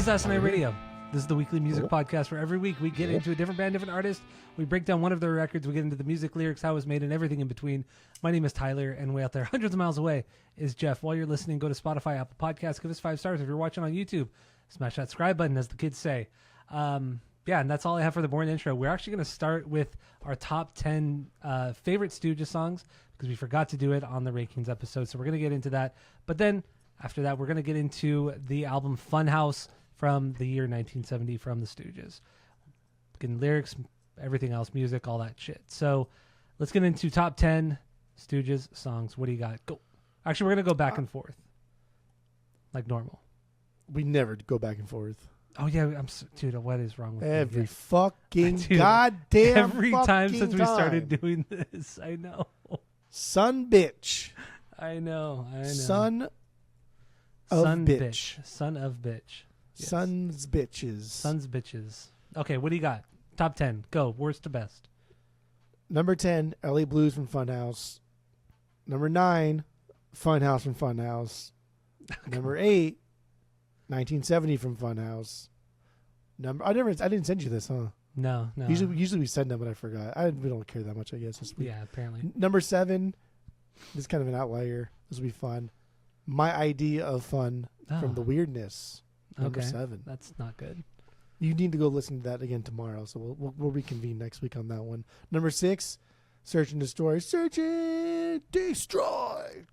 is Asinine Radio. This is the weekly music podcast where every week we get into a different band, different artist. We break down one of their records. We get into the music, lyrics, how it was made, and everything in between. My name is Tyler, and way out there, hundreds of miles away, is Jeff. While you're listening, go to Spotify, Apple Podcasts, give us 5 stars. If you're watching on YouTube, smash that subscribe button, as the kids say. Yeah, and that's all I have for the boring intro. We're actually going to start with our top 10 favorite Stooges songs because we forgot to do it on the Rankings episode, so we're going to get into that. But then after that, we're going to get into the album Funhouse from the year 1970 from the Stooges. Getting lyrics, everything else, music, all that shit. So let's get into top 10 Stooges songs. What do you got? Go. Actually, we're going to go back and forth like normal. We never go back and forth. Oh, yeah. Dude, what is wrong with every me? fucking Dude, goddamn every time since we time. started doing this. I know. Son bitch. I know. Son of bitch. Son of bitch. Yes. Sons bitches. Sons bitches. Okay, what do you got? Top 10. Go. Worst to best. Number 10, LA Blues from Funhouse. Number 9, Funhouse from Funhouse. Number 8, 1970 from Funhouse. I didn't send you this, huh? No. Usually we send them, but I forgot. We don't care that much, I guess, this week. Yeah, apparently. Number 7, this is kind of an outlier. This will be fun. My Idea of Fun from The Weirdness. Number 7. That's not good. You need to go listen to that again tomorrow, so we'll reconvene next week on that one. Number 6, Search and Destroy. Search and Destroy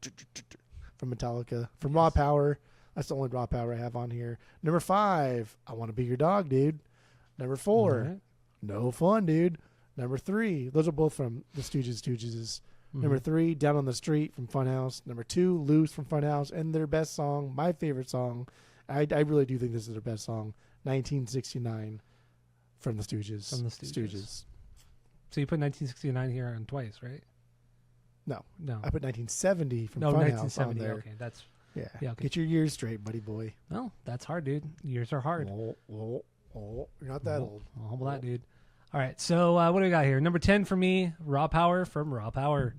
from Metallica. From Raw Power. That's the only Raw Power I have on here. Number 5, I Want to Be Your Dog, Dude. Number 4, right. No Fun, Dude. Number 3, those are both from the Stooges. Mm-hmm. Number 3, Down on the Street from Funhouse. Number 2, Loose from Funhouse. And their best song, my favorite song, I really do think this is their best song, 1969 from the Stooges. From the Stooges. So you put 1969 here on twice, right? No. I put 1970 from Funhouse 1970, on there. Okay, that's... Yeah. Okay. Get your years straight, buddy boy. No, that's hard, dude. Years are hard. You're not that old. Humble that, dude. All right, so what do we got here? Number 10 for me, Raw Power from Raw Power.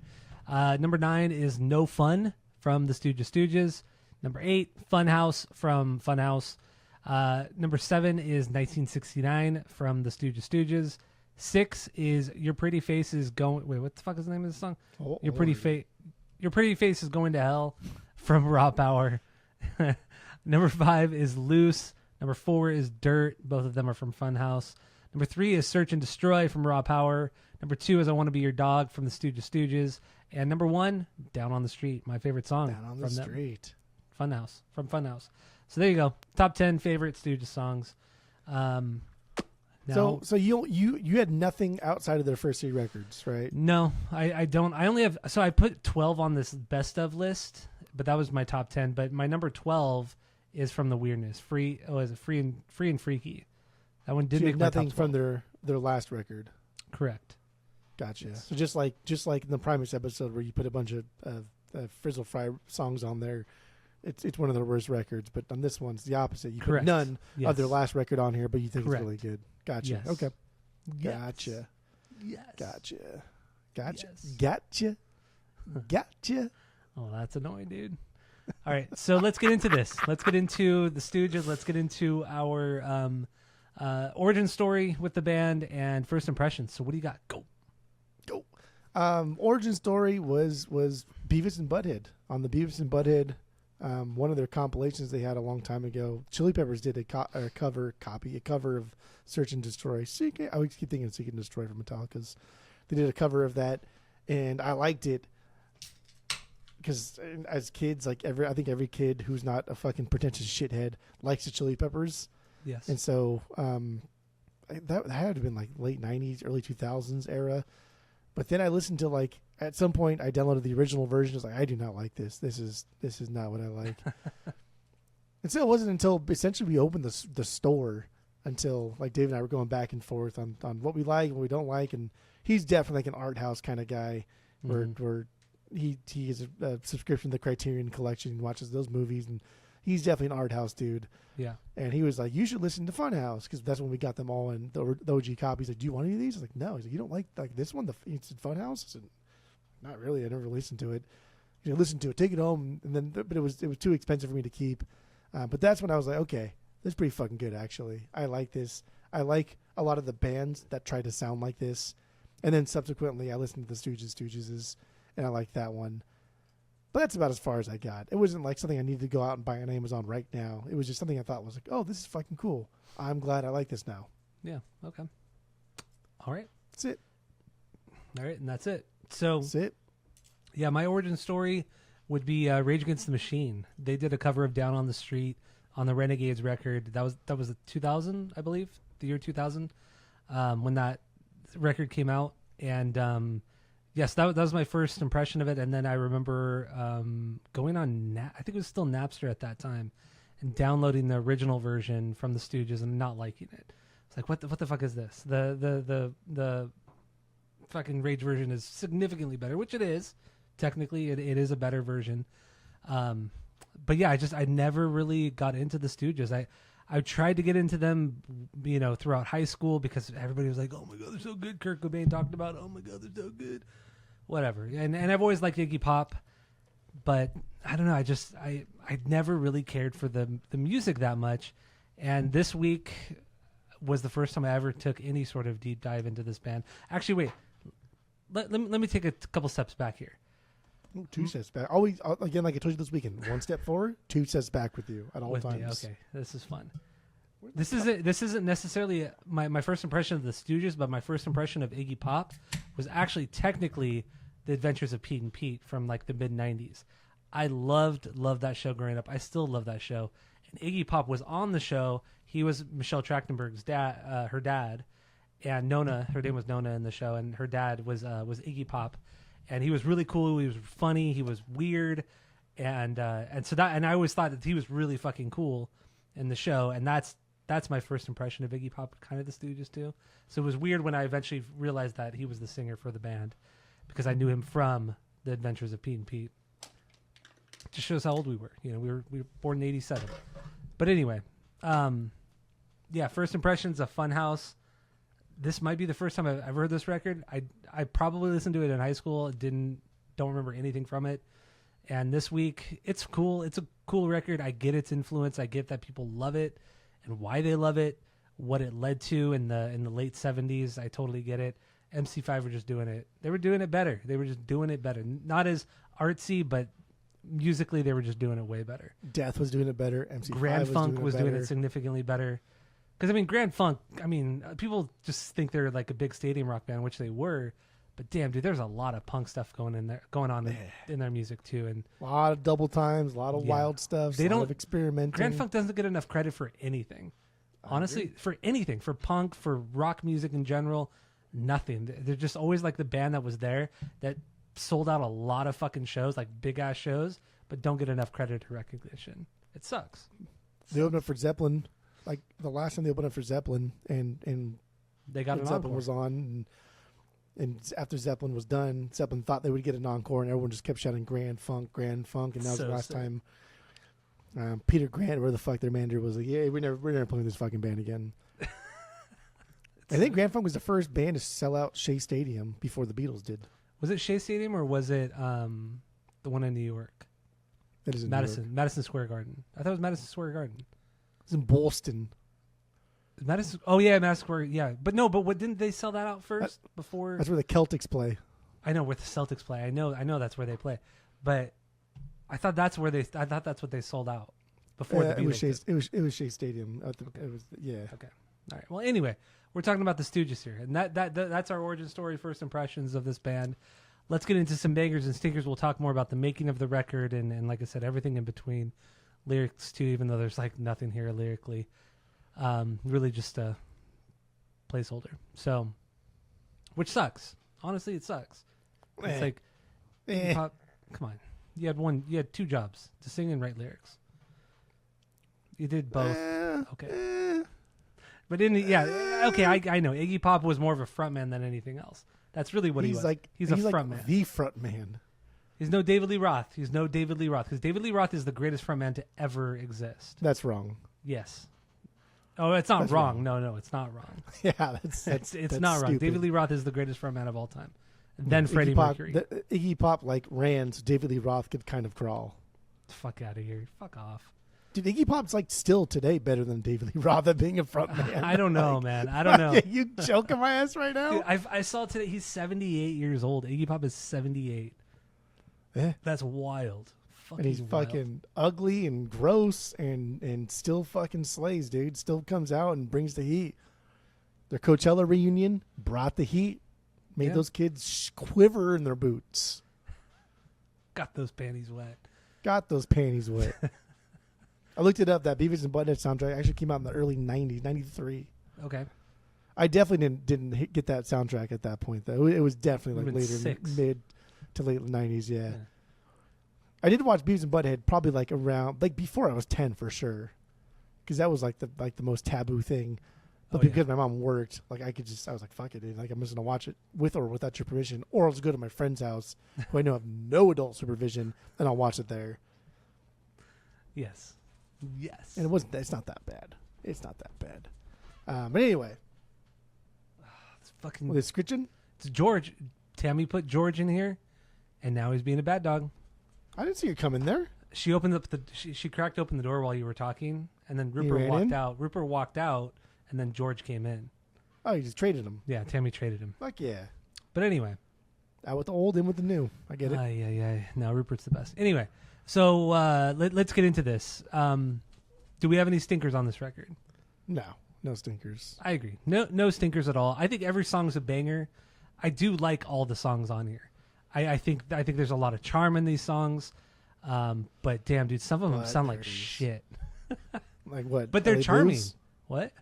Number 9 is No Fun from the Stooges. Number 8, Funhouse from Funhouse. Number 7 is 1969 from the Stooges. 6 is Your Pretty Face is Going... Wait, what the fuck is the name of this song? Your Pretty Face is Going to Hell from Raw Power. Number 5 is Loose. Number 4 is Dirt. Both of them are from Funhouse. Number 3 is Search and Destroy from Raw Power. Number 2 is I Want to Be Your Dog from the Stooges. And number 1, Down on the Street, my favorite song. Down on the Street. Funhouse, from Funhouse. So there you go. Top 10 favorite Stooges songs. So you had nothing outside of their first 3 records, right? No, I don't. I only have... So I put 12 on this best of list, but that was my top 10. But my number 12 is from The Weirdness. Free and Freaky. That one did make my top 12. Nothing from their last record. Correct. Gotcha. Yes. So just like in the Primus episode where you put a bunch of Frizzle Fry songs on there, it's one of their worst records. But on this one, it's the opposite. You put none of their last record on here, but you think it's really good. Gotcha. Yes. Okay. Yes. Gotcha. Yes. Gotcha. Gotcha. Yes. Gotcha. Gotcha. Oh, that's annoying, dude. All right, so let's get into this. Let's get into the Stooges. Let's get into our origin story with the band and first impressions. So what do you got? Go. Origin story was Beavis and Butthead. On the Beavis and Butthead, one of their compilations they had a long time ago, Chili Peppers did a cover of Search and Destroy. I always keep thinking Seek and Destroy from Metallica's. They did a cover of that, and I liked it because as kids, like I think every kid who's not a fucking pretentious shithead likes the Chili Peppers. Yes. And so that had to have been like late 90s, early 2000s era. But then I listened to, like, at some point I downloaded the original version. I was like, I do not like this. This is not what I like. And so it wasn't until essentially we opened the store until, like, Dave and I were going back and forth on what we like and what we don't like. And he's definitely like an art house kind of guy where he has a subscription to the Criterion Collection and watches those movies. And he's definitely an art house dude. Yeah. And he was like, you should listen to Funhouse, because that's when we got them all in the OG copies. Like, do you want any of these? I was like, no. He's like, you don't like this one? He said Funhouse? I said, not really. I never listened to it. Listen to it, take it home, and then but it was too expensive for me to keep. But that's when I was like, okay, It's pretty fucking good, actually. I like this. I like a lot of the bands that try to sound like this. And then subsequently, I listened to the Stooges, and I like that one. But that's about as far as I got. It wasn't like something I needed to go out and buy on Amazon right now. It was just something I thought was like, oh, this is fucking cool. I'm glad I like this now. Yeah, okay. All right. That's it. All right, and that's it. So, That's it. yeah, my origin story would be Rage Against the Machine. They did a cover of Down on the Street on the Renegades record. That was 2000, I believe, the year 2000, when that record came out. And yes, that was my first impression of it. And then I remember going on, I think it was still Napster at that time, and downloading the original version from the Stooges and not liking it. It's like, what the fuck is this? The fucking Rage version is significantly better, which it is. Technically, it is a better version. But yeah, I never really got into the Stooges. I tried to get into them, throughout high school because everybody was like, "Oh my god, they're so good." Kurt Cobain talked about, "Oh my god, they're so good." Whatever. And I've always liked Iggy Pop, but I don't know. I never really cared for the music that much. And this week was the first time I ever took any sort of deep dive into this band. Actually, wait. Let me take a couple steps back here. Ooh, 2 steps back. Always, again, like I told you this weekend, 1 step forward, 2 steps back with you at all times. Okay, this is fun. This isn't necessarily my first impression of the Stooges, but my first impression of Iggy Pop was actually technically The Adventures of Pete and Pete from like the mid '90s. I loved that show growing up. I still love that show. And Iggy Pop was on the show. He was Michelle Trachtenberg's dad, her dad, and Nona. Her name was Nona in the show, and her dad was Iggy Pop. And he was really cool. He was funny. He was weird, and I always thought that he was really fucking cool in the show. And that's my first impression of Iggy Pop, kind of the Stooges too. So it was weird when I eventually realized that he was the singer for the band, because I knew him from The Adventures of Pete and Pete. Just shows how old we were. We were born in '87. But anyway, yeah. First impressions of Funhouse. This might be the first time I've ever heard this record. I probably listened to it in high school. Don't remember anything from it. And this week, it's cool. It's a cool record. I get its influence. I get that people love it and why they love it, what it led to in the late 70s. I totally get it. MC5 were just doing it. They were doing it better. They were just doing it better. Not as artsy, but musically they were just doing it way better. Death was doing it better. MC5 Grand Funk was doing it significantly better. Because, Grand Funk, people just think they're like a big stadium rock band, which they were. But damn, dude, there's a lot of punk stuff going on in their music, too. And a lot of double times, a lot of wild stuff, a lot of experimenting. Grand Funk doesn't get enough credit for anything. Honestly, for anything. For punk, for rock music in general, nothing. They're just always like the band that was there that sold out a lot of fucking shows, like big-ass shows, but don't get enough credit or recognition. It sucks. They opened up for Zeppelin. Like the last time they opened up for Zeppelin, and they got an Zeppelin encore. was on, and after Zeppelin was done, Zeppelin thought they would get an encore, and everyone just kept shouting Grand Funk, and that was the last time. Peter Grant, where the fuck their manager was like, yeah, we're never playing this fucking band again. I think Grand Funk was the first band to sell out Shea Stadium before the Beatles did. Was it Shea Stadium or was it the one in New York? It is in Madison Square Garden. I thought it was Madison Square Garden. It's in Boston. Madison. Oh yeah, Madison Square. Yeah, but what didn't they sell that out first before? That's where the Celtics play. I know where the Celtics play. I know that's where they play, but I thought that's what they sold out before the Beatles. It was Shea Stadium. It was Okay. All right. Well, anyway, we're talking about the Stooges here, and that's our origin story, first impressions of this band. Let's get into some bangers and stinkers. We'll talk more about the making of the record and like I said, everything in between. Lyrics too, even though there's like nothing here lyrically. Really just a placeholder. So, which sucks. Honestly, it sucks. It's like, pop, come on. You had 2 jobs, to sing and write lyrics. You did both. Okay. But okay, I know. Iggy Pop was more of a frontman than anything else. That's really what he was. He's a frontman. Like the frontman. He's no David Lee Roth. Because David Lee Roth is the greatest frontman to ever exist. That's wrong. Yes. Oh, it's not wrong. No, it's not wrong. Yeah, that's not wrong. stupid. David Lee Roth is the greatest frontman of all time. And then Freddie Mercury. Iggy Pop ran, so David Lee Roth could kind of crawl. Fuck out of here. Fuck off. Dude, Iggy Pop's like still today better than David Lee Roth at being a frontman. I don't know, man. I don't know. You joking my ass right now? Dude, I saw today he's 78 years old. Iggy Pop is 78. That's wild. And he's fucking ugly and gross and still fucking slays, dude. Still comes out and brings the heat. Their Coachella reunion brought the heat. Made those kids quiver in their boots. Got those panties wet. Got those panties wet. I looked it up. That Beavis and Butthead soundtrack actually came out in the early 90s, 93. Okay. I definitely didn't get that soundtrack at that point, though. It was definitely like later, mid to late 90s, yeah. I did watch Beavis and Butthead probably like around, like before I was 10 for sure. Because that was like the most taboo thing. But because my mom worked, like I was like, fuck it, dude. Like I'm just going to watch it with or without your permission. Or I'll just go to my friend's house who I know have no adult supervision and I'll watch it there. Yes. And it's not that bad. It's not that bad. But anyway. It's fucking. Well, it's Scritchin? It's George. Tammy put George in here and now he's being a bad dog. I didn't see her come in there. She opened up she cracked open the door while you were talking and then Rupert walked out. Rupert walked out and then George came in. Oh, you just traded him. Yeah, Tammy traded him. Fuck yeah. But anyway. Out with the old, in with the new. I get it. Yeah. No, Rupert's the best. Anyway, so let's get into this. Do we have any stinkers on this record? No stinkers. I agree. No stinkers at all. I think every song's a banger. I do like all the songs on here. I think there's a lot of charm in these songs. But damn, dude, some of them sound like shit. Like what? But they're LA charming. Blues? What?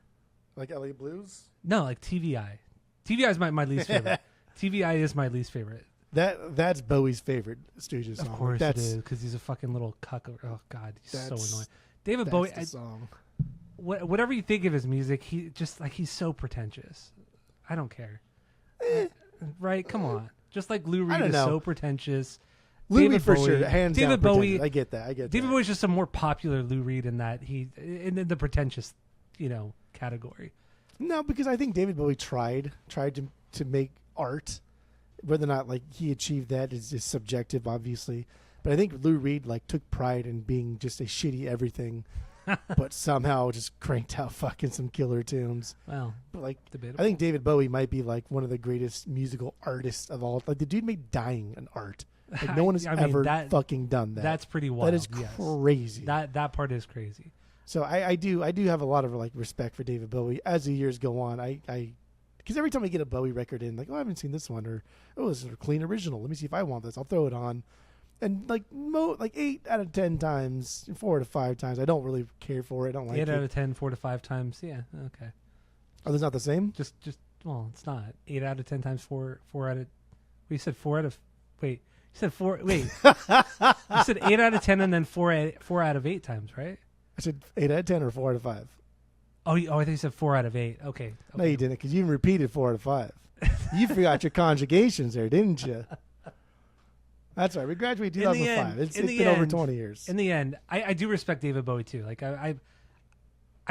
Like LA Blues? No, like TVI. TVI is my least favorite. TVI is my least favorite. That's Bowie's favorite Stooges song. Of course it is, because he's a fucking little cuck. Oh God, he's so annoying. David Bowie. Song. Whatever you think of his music, he's so pretentious. I don't care. Right? Come on. Just like Lou Reed is so pretentious. Lou David Reed for Bowie, sure. Hands David down Bowie. I get that. David Bowie's just a more popular Lou Reed in that in the pretentious, category. No, because I think David Bowie tried to make art. Whether or not like he achieved that is subjective, obviously. But I think Lou Reed like took pride in being just a shitty everything, but somehow just cranked out fucking some killer tunes. Well, but like debatable. I think David Bowie might be like one of the greatest musical artists of all. Like the dude made dying an art. Like no one has ever fucking done that. That's pretty wild. That is crazy. That part is crazy. So I do have a lot of like respect for David Bowie as the years go on. Because every time I get a Bowie record in, like, oh, I haven't seen this one, or oh, this is a clean original. Let me see if I want this. I'll throw it on, and like 8 out of 10 times, 4 to 5 times, I don't really care for it. I don't like it. 8 out of 10, 4 to 5 times. Yeah, okay. Are those not the same? Just well, it's not 8 out of 10 times 4 out of. You said 4 out of. Wait, you said 4. Wait, you said 8 out of 10 and then 4 out of 8 times, right? I said 8 out of 10 or 4 out of 5. Oh, I think you said 4 out of 8. Okay. No, you didn't, because you even repeated 4 out of 5. You forgot your conjugations there, didn't you? That's right. We graduated 2005. It's been over 20 years. In the end, I do respect David Bowie too. Like I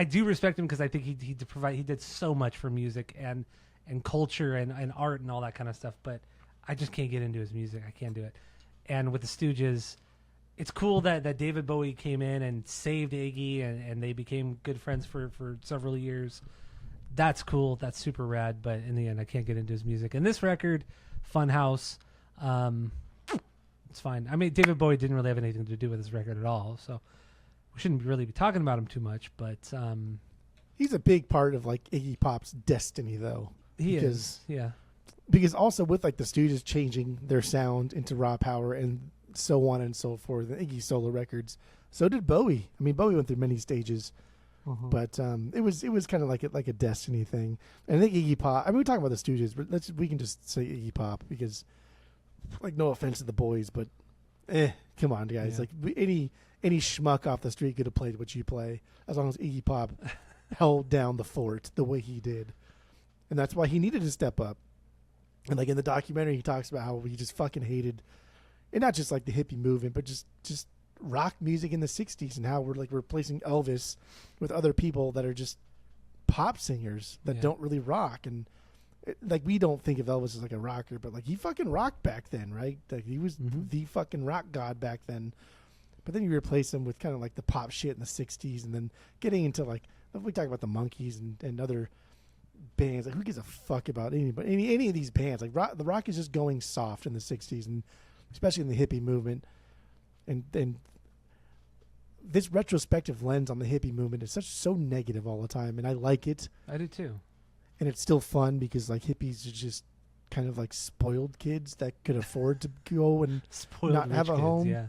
do respect him because I think he did so much for music and culture and art and all that kind of stuff. But I just can't get into his music. I can't do it. And with the Stooges, it's cool that David Bowie came in and saved Iggy and they became good friends for several years. That's cool. That's super rad. But in the end, I can't get into his music. And this record, Funhouse, it's fine. I mean, David Bowie didn't really have anything to do with this record at all, so we shouldn't really be talking about him too much. But he's a big part of like Iggy Pop's destiny, though. He is, yeah. Because also with like the Stooges changing their sound into raw power and so on and so forth, and Iggy solo records. So did Bowie. I mean, Bowie went through many stages, but it was kind of like a destiny thing. And I think Iggy Pop. I mean, we're talking about the Stooges, but we can just say Iggy Pop because, like, no offense to the boys, but come on, guys. Yeah. Like any schmuck off the street could have played what you play as long as Iggy Pop held down the fort the way he did, and that's why he needed to step up. And like in the documentary, he talks about how he just fucking hated. And not just like the hippie movement, but just rock music in the 60s and how we're like replacing Elvis with other people that are just pop singers that don't really rock. And like we don't think of Elvis as like a rocker, but like he fucking rocked back then, right? Like he was the fucking rock god back then. But then you replace them with kind of like the pop shit in the 60s, and then getting into like, we talk about the Monkees and other bands. Like, who gives a fuck about anybody, any of these bands? Like, the rock is just going soft in the 60s, and especially in the hippie movement. And this retrospective lens on the hippie movement is so negative all the time, and I like it. I do too. And it's still fun because like hippies are just kind of like spoiled kids that could afford to go and not have a home. Yeah.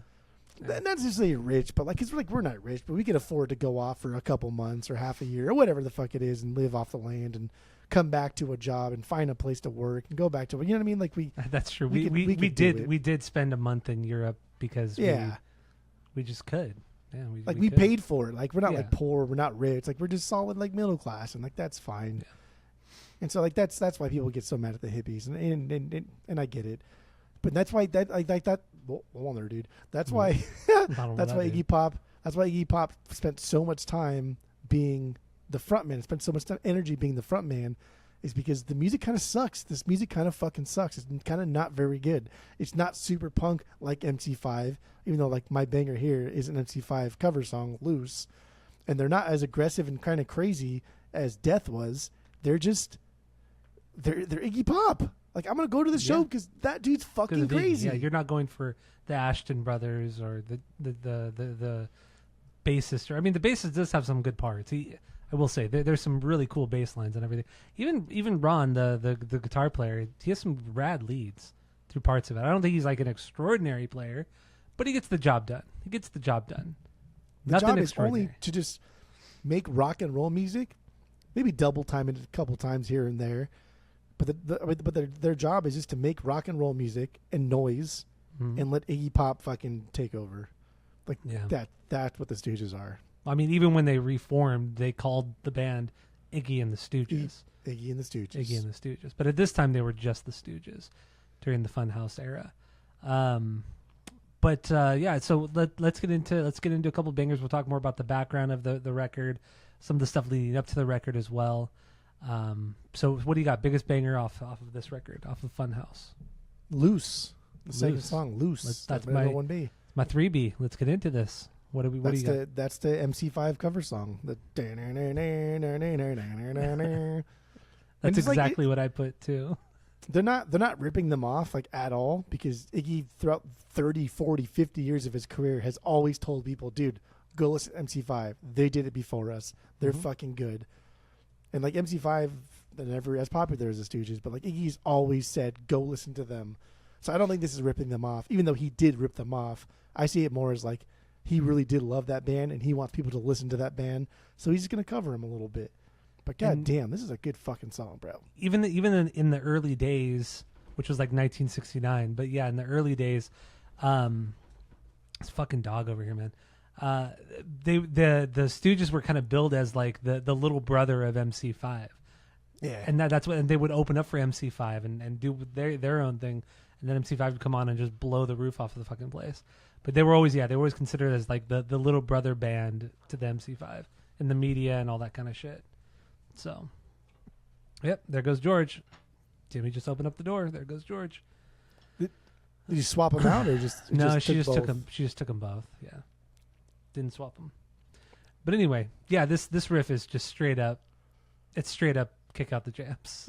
Not necessarily rich, but like, cause we're not rich, but we can afford to go off for a couple months or half a year or whatever the fuck it is and live off the land and come back to a job and find a place to work and go back to, you know what I mean? Like that's true. We did spend a month in Europe because we just could. Yeah, we paid for it. Like, we're not like poor, we're not rich. Like, we're just solid like middle class, and like that's fine. Yeah. And so like that's why people get so mad at the hippies, and I get it. But that's why that like that. Well, hold on there, dude. That's why Iggy Pop spent so much time being the frontman. Spent so much energy being the frontman, is because the music kind of sucks. This music kind of fucking sucks. It's kind of not very good. It's not super punk like MC5, even though like my banger here is an MC5 cover song, Loose. And they're not as aggressive and kind of crazy as Death was. They're just, they're Iggy Pop. Like, I'm going to go to the show because that dude's fucking crazy. Yeah, you're not going for the Ashton brothers or the bassist. Or, I mean, the bassist does have some good parts. I will say there's some really cool bass lines and everything. Even Ron, the guitar player, he has some rad leads through parts of it. I don't think he's like an extraordinary player, but he gets the job done. The job is only to just make rock and roll music, maybe double time it a couple times here and there. But their job is just to make rock and roll music and noise and let Iggy Pop fucking take over. Like that's what the Stooges are. I mean, even when they reformed, they called the band Iggy and the Stooges. Iggy and the Stooges. But at this time, they were just the Stooges during the Funhouse era. So let's get into a couple of bangers. We'll talk more about the background of the record, some of the stuff leading up to the record as well. So what do you got? Biggest banger off of this record, off of Funhouse? Loose. The second song, Loose. That's my 1B. My 3B. Let's get into this. What do you got? That's the MC5 cover song. That's exactly what I put too. They're not ripping them off like at all, because Iggy throughout 30, 40, 50 years of his career has always told people, dude, go listen to MC5. They did it before us. They're fucking good. And like MC5, they're never as popular as the Stooges, but like Iggy's always said, go listen to them. So I don't think this is ripping them off, even though he did rip them off. I see it more as like he really did love that band and he wants people to listen to that band, so he's just gonna cover them a little bit. But goddamn, this is a good fucking song, bro. Even in the early days, which was like 1969, but yeah, in the early days, it's fucking dog over here, man. The Stooges were kind of billed as like the little brother of MC5. Yeah. And that's what, and they would open up for MC5 and do their own thing, and then MC5 would come on and just blow the roof off of the fucking place. But they were always considered as like the little brother band to the MC5 in the media and all that kind of shit. So, yep, there goes George. Jimmy just opened up the door. There goes George. Did you swap them out or just? No, she just took them. She just took them both. Yeah, didn't swap them. But anyway, yeah, this riff is just straight up. It's straight up kick out the jams.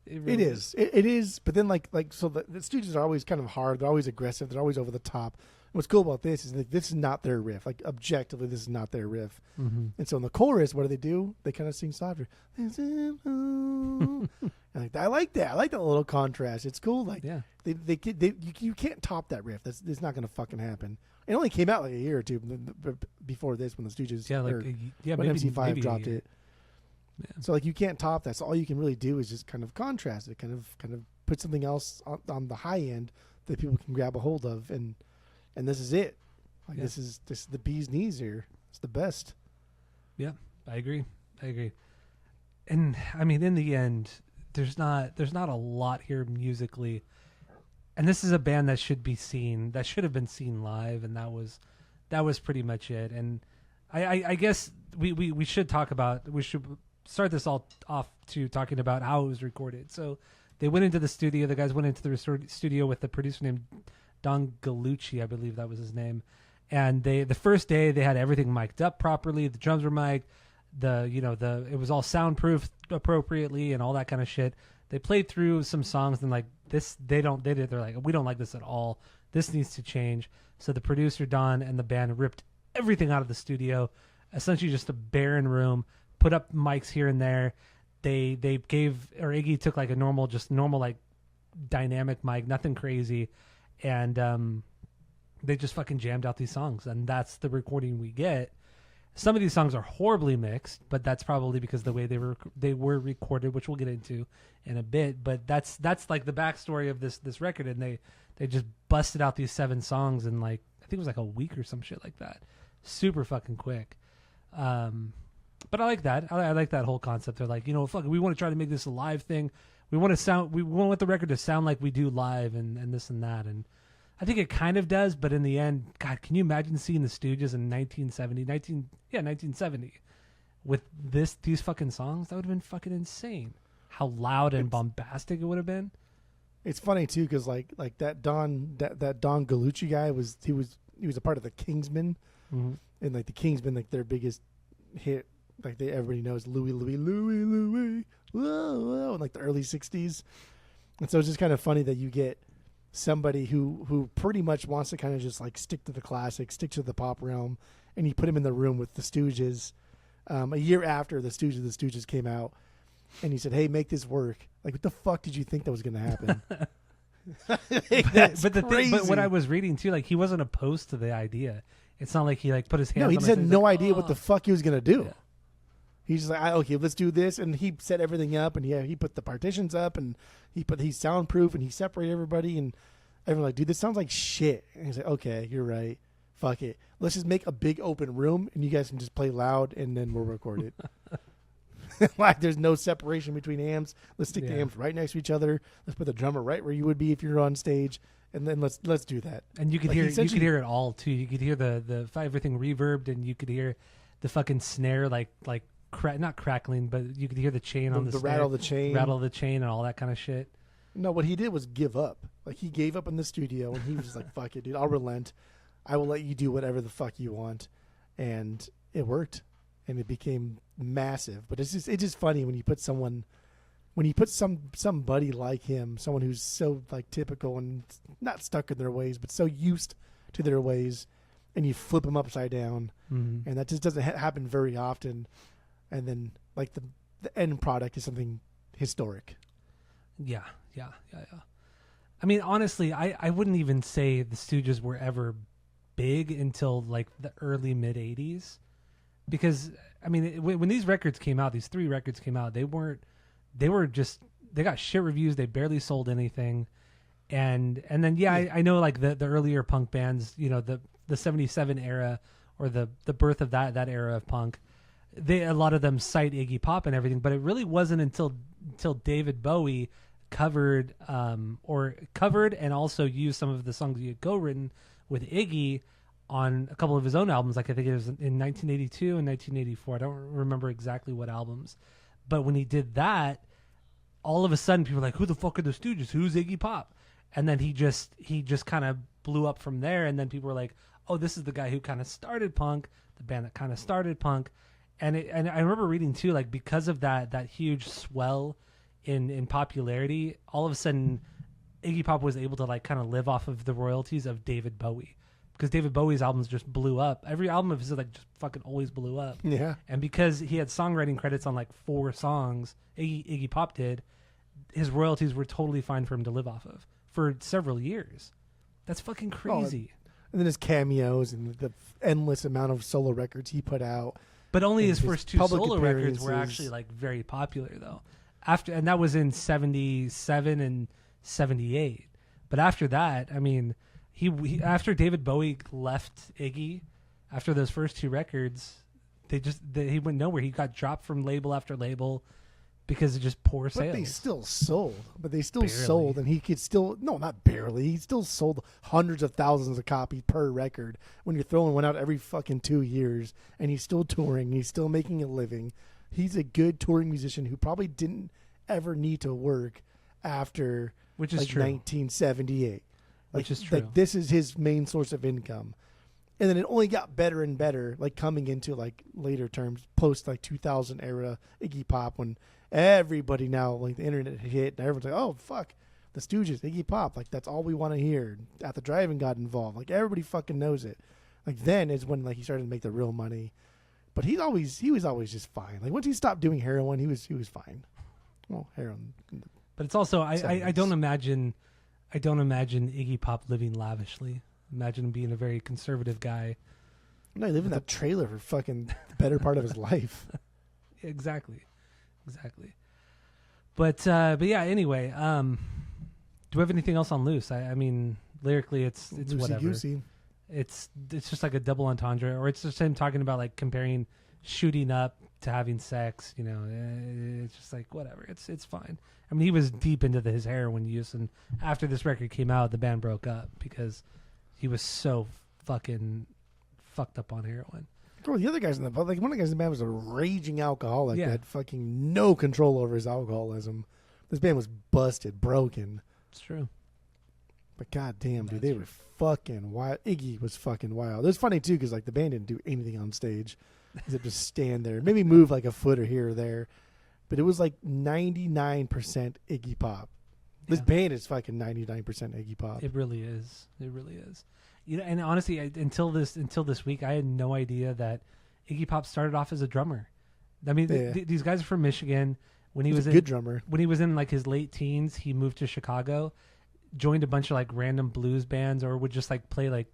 It is. It is. But then so the Stooges are always kind of hard. They're always aggressive. They're always over the top. And what's cool about this is that this is not their riff. Like, objectively, this is not their riff. And so in the chorus, what do? They kind of sing softer. And I like that. I like that little contrast. It's cool. Like, yeah. You can't top that riff. That's not going to fucking happen. It only came out like a year or two before this, when the Stooges, when MC5 dropped it. Yeah. So like, you can't top that. So all you can really do is just kind of contrast it, kind of put something else on the high end that people can grab a hold of, and this is it. Like, this is the bee's knees here. It's the best. Yeah, I agree. And I mean, in the end, there's not a lot here musically, and this is a band that should have been seen live, and that was pretty much it. And I guess we should start this all off to talking about how it was recorded. So they went into the studio. The guys went into the studio with the producer named Don Gallucci, I believe that was his name. And the first day they had everything mic'd up properly. The drums were mic'd. It was all soundproof appropriately and all that kind of shit. They played through some songs and like this, they're like, we don't like this at all. This needs to change. So the producer Don and the band ripped everything out of the studio, essentially just a barren room, put up mics here and there. Iggy took like a normal like dynamic mic, nothing crazy. And, they just fucking jammed out these songs, and that's the recording we get. Some of these songs are horribly mixed, but that's probably because the way they were recorded, which we'll get into in a bit. But that's like the backstory of this record, and they just busted out these 7 songs in like, I think it was like a week or some shit like that, super fucking quick. But I like that. I like that whole concept. They're like, fuck, we want to try to make this a live thing. We want the record to sound like we do live, and this and that, and I think it kind of does, but in the end, God, can you imagine seeing the Stooges in 1970 with these fucking songs? That would have been fucking insane. How loud and bombastic it would have been. It's funny too, because like that Don Gallucci guy was a part of the Kingsmen, and like the Kingsmen, like their biggest hit, like everybody knows Louie, whoa, whoa, in like the early '60s, and so it's just kind of funny that you get somebody who pretty much wants to kind of just like stick to the classics, stick to the pop realm, and you put him in the room with the Stooges a year after the Stooges came out, and he said, "Hey, make this work." Like, what the fuck did you think that was going to happen? But what I was reading too, like he wasn't opposed to the idea. It's not like he like put his hands. No, he on just had no idea oh. what the fuck he was going to do. Yeah. He's just like, okay, let's do this, and he set everything up, and he put the partitions up, and he's soundproof, and he separated everybody, and everyone like, dude, this sounds like shit. And he's like, okay, you're right, fuck it, let's just make a big open room, and you guys can just play loud, and then we'll record it. Like, there's no separation between amps. Let's stick the amps right next to each other. Let's put the drummer right where you would be if you're on stage, and then let's do that. And you could hear it all too. You could hear the everything reverbed, and you could hear the fucking snare not crackling, but you could hear the chain on the snare, rattle the chain, and all that kind of shit. No, what he did was give up. Like, he gave up in the studio, and he was just like, "Fuck it, dude. I'll relent. I will let you do whatever the fuck you want," and it worked, and it became massive. But it's just funny when you put somebody like him, someone who's so like typical and not stuck in their ways, but so used to their ways, and you flip them upside down, and that just doesn't happen very often. And then, like, the end product is something historic. Yeah. I mean, honestly, I wouldn't even say the Stooges were ever big until, like, the early, mid-'80s. Because, I mean, when these records came out, these 3 records came out, they got shit reviews. They barely sold anything. And then, I know, like, the earlier punk bands, the 77 era, or the birth of that era of punk, a lot of them cite Iggy Pop and everything, but it really wasn't until David Bowie covered and also used some of the songs he had co-written with Iggy on a couple of his own albums. Like, I think it was in 1982 and 1984. I don't remember exactly what albums, but when he did that, all of a sudden people were like, "Who the fuck are the Stooges? Who's Iggy Pop?" And then he just kind of blew up from there. And then people were like, "Oh, this is the guy who kind of started punk, the band that kind of started punk." And I remember reading too, like, because of that huge swell in popularity, all of a sudden Iggy Pop was able to like kind of live off of the royalties of David Bowie, because David Bowie's albums just blew up. Every album of his like just fucking always blew up. Yeah. And because he had songwriting credits on like 4 songs, Iggy Pop did, his royalties were totally fine for him to live off of for several years. That's fucking crazy. And then his cameos and the endless amount of solo records he put out. But only his first 2 solo records were actually like very popular though. And that was in 77 and 78. But after that, I mean, he after David Bowie left Iggy, after those first 2 records, he went nowhere. He got dropped from label after label because of just poor sales. But they still sold. And he could still, no, not barely. He still sold hundreds of thousands of copies per record when you're throwing one out every fucking 2 years, and he's still touring. He's still making a living. He's a good touring musician who probably didn't ever need to work after which is like true. 1978. Which is true. Like, this is his main source of income. And then it only got better and better, like coming into like later terms, post like 2000 era Iggy Pop, when everybody now, like the internet hit and everyone's like, oh, fuck, the Stooges, Iggy Pop. Like, that's all we want to hear. At the Drive-In got involved. Like, everybody fucking knows it. Like, then is when like he started to make the real money. But he was always just fine. Like, once he stopped doing heroin, he was fine. Well, heroin. But it's also, I don't imagine Iggy Pop living lavishly. Imagine him being a very conservative guy. No, he lived in that trailer for fucking the better part of his life. Exactly. But yeah. Anyway, do we have anything else on Loose? I mean, lyrically, it's whatever. Goosey. It's just like a double entendre, or it's just him talking about like comparing shooting up to having sex. You know, it's just like whatever. It's fine. I mean, he was deep into his heroin use, and after this record came out, the band broke up because he was so fucking fucked up on heroin. Bro, the other guys in the one of the guys in the band was a raging alcoholic Yeah. that had fucking no control over his alcoholism. This band was busted, broken. It's true. But goddamn, dude, That's they true. were fucking wild. Iggy was fucking wild. It was funny too because like the band didn't do anything on stage, except just stand there, maybe move like a foot or here or there. But it was like 99% Iggy Pop. This Yeah. band is fucking 99% Iggy Pop. It really is. It really is. You know, and honestly, until this week, I had no idea that Iggy Pop started off as a drummer. I mean, Yeah. these guys are from Michigan. When he He's was a in, good drummer. when he was in like his late teens, he moved to Chicago, joined a bunch of like random blues bands, or would just like play like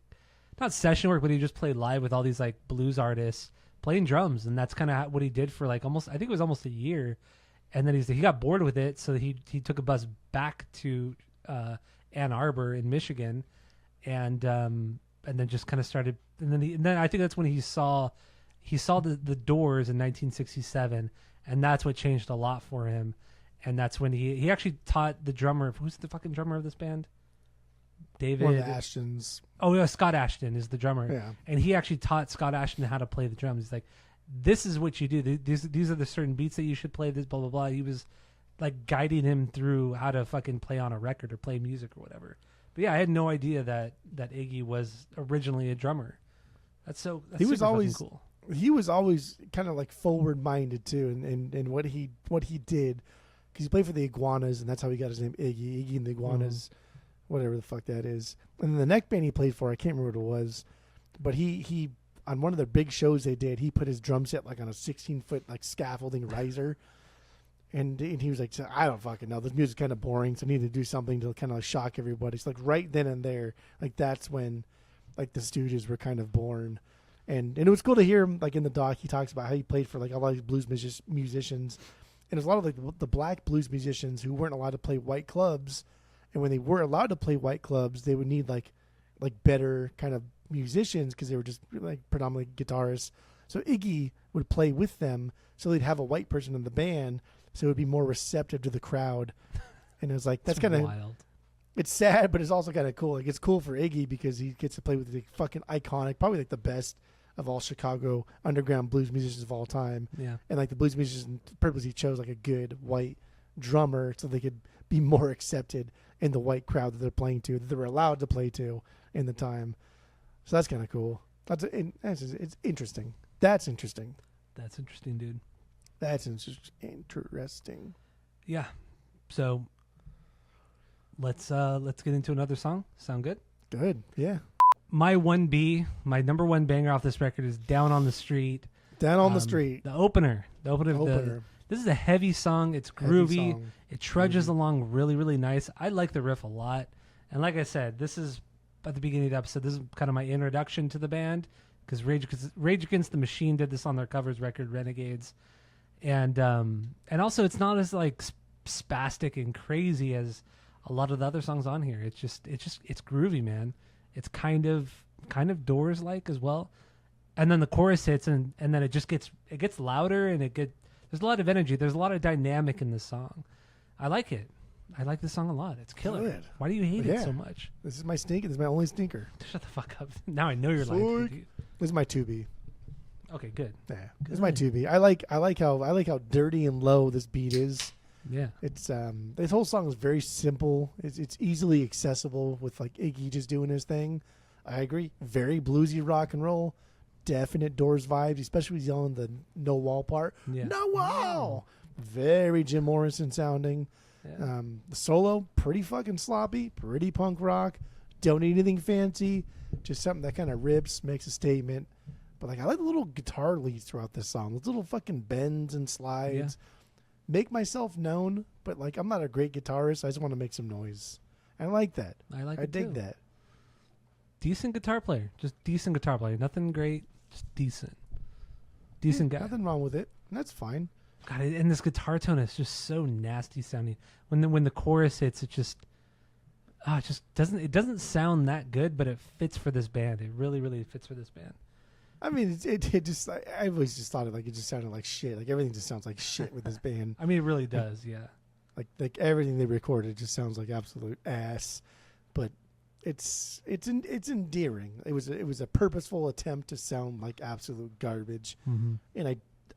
not session work, but he just played live with all these like blues artists playing drums, and that's kind of what he did for like I think it was almost a year. And then he got bored with it, so he took a bus back to Ann Arbor in Michigan, and then just kind of started. And then I think that's when he saw the Doors in 1967, and that's what changed a lot for him. And that's when he actually taught the drummer. Who's the fucking drummer of this band? David. One of the Ashtons. Oh yeah, Scott Ashton is the drummer. Yeah. And he actually taught Scott Ashton how to play the drums. He's like, this is what you do. These are the certain beats that you should play. This blah blah blah. He was like guiding him through how to fucking play on a record or play music or whatever. But yeah, I had no idea that Iggy was originally a drummer. That's He was super fucking always- cool. He was always kind of like forward minded too, and what he did, because he played for the Iguanas, and that's how he got his name, Iggy and the Iguanas, whatever the fuck that is. And then the next band he played for, I can't remember what it was, but he on one of the big shows they did, he put his drum set like on a 16-foot like scaffolding riser, and he was like, I don't fucking know, this music's kind of boring, so I need to do something to kind of like shock everybody. So like right then and there, like that's when like the Stooges were kind of born. And it was cool to hear him, like in the doc, he talks about how he played for like a lot of these blues musicians. And there's a lot of like the black blues musicians who weren't allowed to play white clubs. And when they were allowed to play white clubs, they would need like better kind of musicians because they were just like predominantly guitarists. So Iggy would play with them, so they'd have a white person in the band, so it would be more receptive to the crowd. And it was like, that's kind of wild. It's sad, but it's also kind of cool. Like, it's cool for Iggy because he gets to play with the fucking iconic, probably like the best of all Chicago underground blues musicians of all time. Yeah. And like the blues musicians purposely chose like a good white drummer so they could be more accepted in the white crowd that they're playing to, that they were allowed to play to in the time. So that's kind of cool. It's interesting. That's interesting. That's interesting, dude. That's interesting. Yeah. So let's get into another song. Sound good? Good. Yeah. My number one banger off this record is "Down on the Street." Down on the Street. The opener. This is a heavy song. It's groovy. Song. It trudges along really, really nice. I like the riff a lot. And like I said, this is at the beginning of the episode. This is kind of my introduction to the band because Rage Against the Machine did this on their covers record, Renegades, and also it's not as like spastic and crazy as a lot of the other songs on here. It's groovy, man. It's kind of Doors like as well. And then the chorus hits and then it gets louder and there's a lot of energy. There's a lot of dynamic in this song. I like it. I like this song a lot. It's killer. Good. Why do you hate it so much? This is my stinker. This is my only stinker. Shut the fuck up. Now I know you're lying. This is my 2B. Okay, good. Yeah, this is my 2B. I like how dirty and low this beat is. Yeah. It's this whole song is very simple. It's easily accessible with like Iggy just doing his thing. I agree. Very bluesy rock and roll. Definite Doors vibes, especially with yelling the no wall part. Yeah. No wall. Very Jim Morrison sounding. Yeah. The solo, pretty fucking sloppy, pretty punk rock. Don't need anything fancy. Just something that kind of rips, makes a statement. But like I like the little guitar leads throughout this song. Those little fucking bends and slides. Make myself known, but like I'm not a great guitarist. I just want to make some noise. I like that. I dig that. Decent guitar player. Just decent guitar player. Nothing great. Just decent. Decent guy. Nothing wrong with it. And that's fine. God, and this guitar tone is just so nasty sounding. When the chorus hits, it just doesn't sound that good, but it fits for this band. It really, really fits for this band. I mean, it just I always just thought it just sounded like shit. Like everything just sounds like shit with this band. I mean, it really does. Yeah. Like everything they recorded just sounds like absolute ass, but it's endearing. It was a purposeful attempt to sound like absolute garbage, and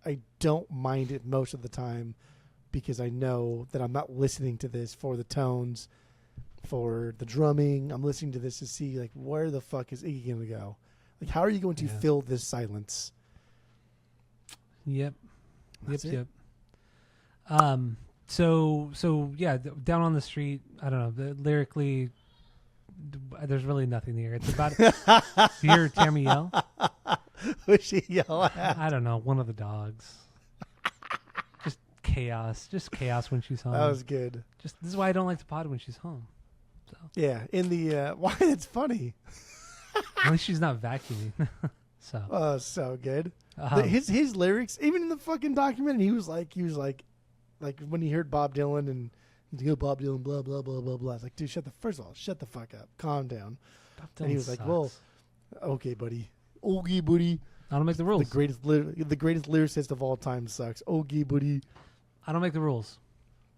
I don't mind it most of the time because I know that I'm not listening to this for the tones, for the drumming. I'm listening to this to see like where the fuck is Iggy gonna go? Like how are you going to fill this silence? Yep. That's it. So yeah, Down on the Street. I don't know. Lyrically, there's really nothing here. It's about you hear Tammy yell. Who's she yell at? I don't know. One of the dogs. Just chaos when she's home. That was good. This is why I don't like to pod when she's home. So yeah, in the why it's funny. At least she's not vacuuming. So. Oh, so good. His lyrics, even in the fucking documentary, he was like when he heard Bob Dylan and he's like, oh, Bob Dylan, blah blah blah blah blah. It's like, dude, first of all, shut the fuck up, calm down. And he was like, well, okay, buddy. I don't make the rules. The greatest lyricist of all time sucks. Okay, buddy. I don't make the rules.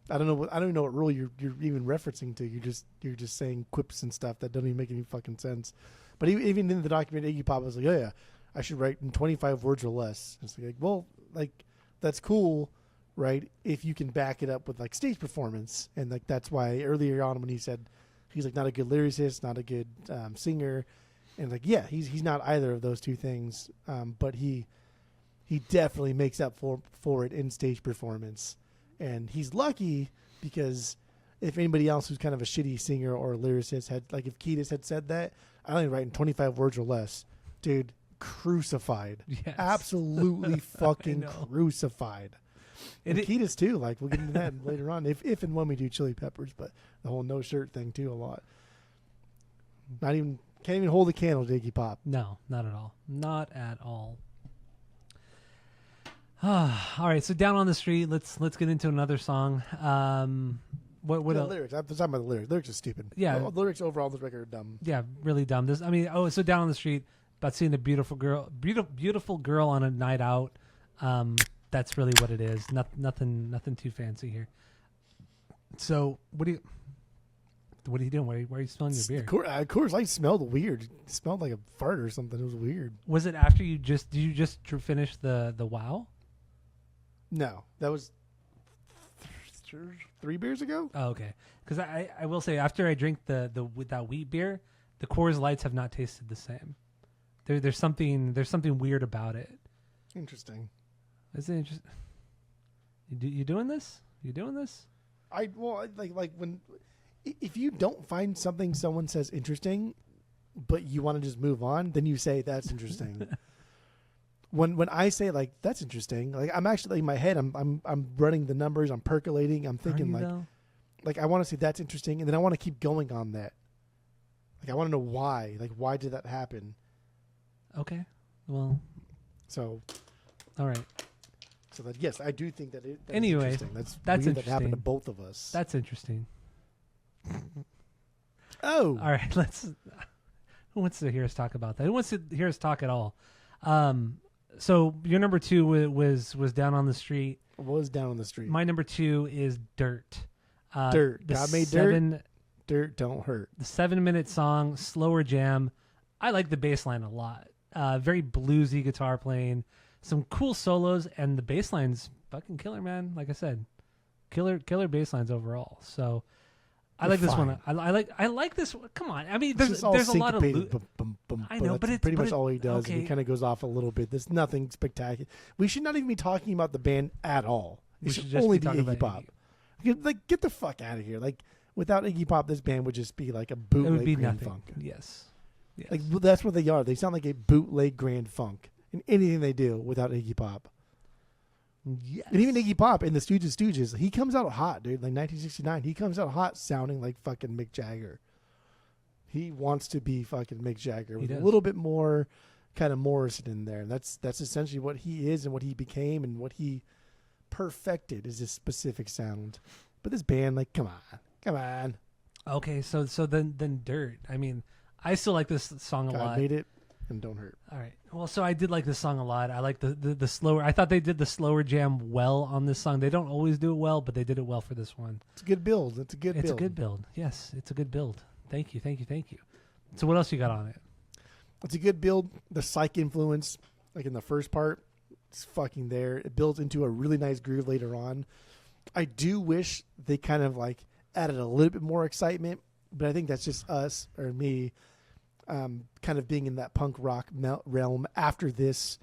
I don't even know what rule you're even referencing to. You're just saying quips and stuff that don't even make any fucking sense. But even in the documentary, Iggy Pop was like, oh yeah, I should write in 25 words or less. It's like, well, like that's cool, right? If you can back it up with like stage performance, and like that's why earlier on when he said he's like not a good lyricist, not a good singer, and like yeah, he's not either of those two things, but he definitely makes up for it in stage performance, and he's lucky because if anybody else who's kind of a shitty singer or a lyricist had like if Kiedis had said that, I only write in 25 words or less, dude. Crucified. Yes. Absolutely fucking crucified. And Kiedis too, like we'll get into that later on if and when we do Chili Peppers, but the whole no shirt thing too a lot. Can't even hold a candle to Iggy Pop. No, not at all. Not at all. All right, so Down on the Street, let's get into another song. What the lyrics? I'm talking about the lyrics. Lyrics are stupid. Yeah. The lyrics overall on this record are dumb. Yeah, really dumb. So Down on the Street, about seeing a beautiful girl on a night out. That's really what it is. Nothing too fancy here. So what are you doing? Why are you smelling your beer? Of course, I smelled weird. It smelled like a fart or something. It was weird. Was it after did you just finish the Wow? No, that was 3 beers ago. Oh, okay. Because I will say after I drink with that wheat beer, the Coors Lights have not tasted the same. There's something weird about it. Interesting. Is it interesting? You doing this? You doing this? Like when if you don't find something someone says interesting, but you want to just move on, then you say that's interesting. When I say like that's interesting, like I'm actually in my head, I'm running the numbers, I'm percolating, I'm thinking like I want to say that's interesting, and then I want to keep going on that. Like I want to know why, like why did that happen? Okay, well, so all right. So that yes, I do think that it. Anyway, that's interesting. That happened to both of us. That's interesting. Oh, all right. Who wants to hear us talk about that? Who wants to hear us talk at all? So your number 2 was Down on the Street. Was Down on the Street. My number 2 is Dirt. Dirt. God made dirt. Dirt don't hurt. The 7-minute song, slower jam. I like the bass line a lot. Very bluesy guitar playing. Some cool solos, and the bass line's fucking killer, man. Like I said, killer bass lines overall. So I like this one. I like this one. Come on. I mean, there's a lot of I know, but it's pretty much all he does. okay. And he kind of goes off a little bit. There's nothing spectacular. We should not even be talking about the band at all. It should only be Iggy Pop. Like, get the fuck out of here. Like, without Iggy Pop, this band would just be like a bootleg Grand Funk. Yes. Like, that's what they are. They sound like a bootleg Grand Funk in anything they do without Iggy Pop. Yes. And even Iggy Pop in the Stooges, he comes out hot, dude. Like 1969, he comes out hot sounding like fucking Mick Jagger. He wants to be fucking Mick Jagger with a little bit more kind of Morrison in there. And that's essentially what he is and what he became and what he perfected is this specific sound. But this band, like, come on. Okay, so then Dirt. I mean, I still like this song a lot. Made it. And Don't Hurt. All right. Well, so I did like this song a lot. I like the slower. I thought they did the slower jam well on this song. They don't always do it well, but they did it well for this one. It's a good build. It's a good build. Yes, it's a good build. Thank you. So what else you got on it? It's a good build. The psych influence, like in the first part, it's fucking there. It builds into a really nice groove later on. I do wish they kind of like added a little bit more excitement, but I think that's just us or me. Kind of being in that punk rock realm after this,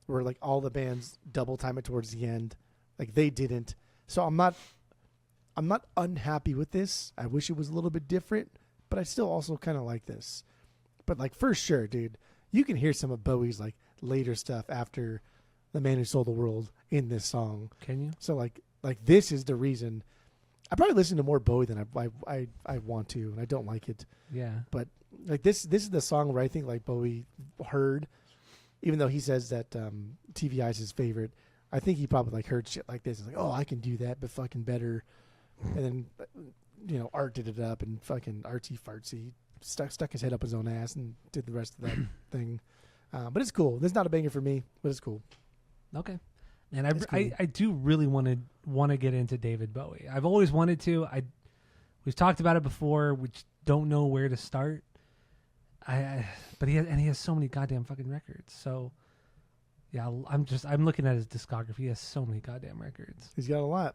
where like all the bands double time it towards the end, like they didn't. So I'm not unhappy with this. I wish it was a little bit different, but I still also kind of like this. But like for sure, dude, you can hear some of Bowie's like later stuff after The Man Who Sold the World in this song. Can you? So like this is the reason. I probably listen to more Bowie than I want to, and I don't like it. Yeah, but. Like this is the song where I think like Bowie heard, even though he says that TVI is his favorite. I think he probably like heard shit like this. It's like, oh, I can do that, but fucking better. And then, Art did it up and fucking artsy fartsy stuck his head up his own ass and did the rest of that thing. But it's cool. This is not a banger for me, but it's cool. Okay. And I do really want to get into David Bowie. I've always wanted to. We've talked about it before. We just don't know where to start. But he has so many goddamn fucking records. So yeah, I'm looking at his discography. He has so many goddamn records. He's got a lot.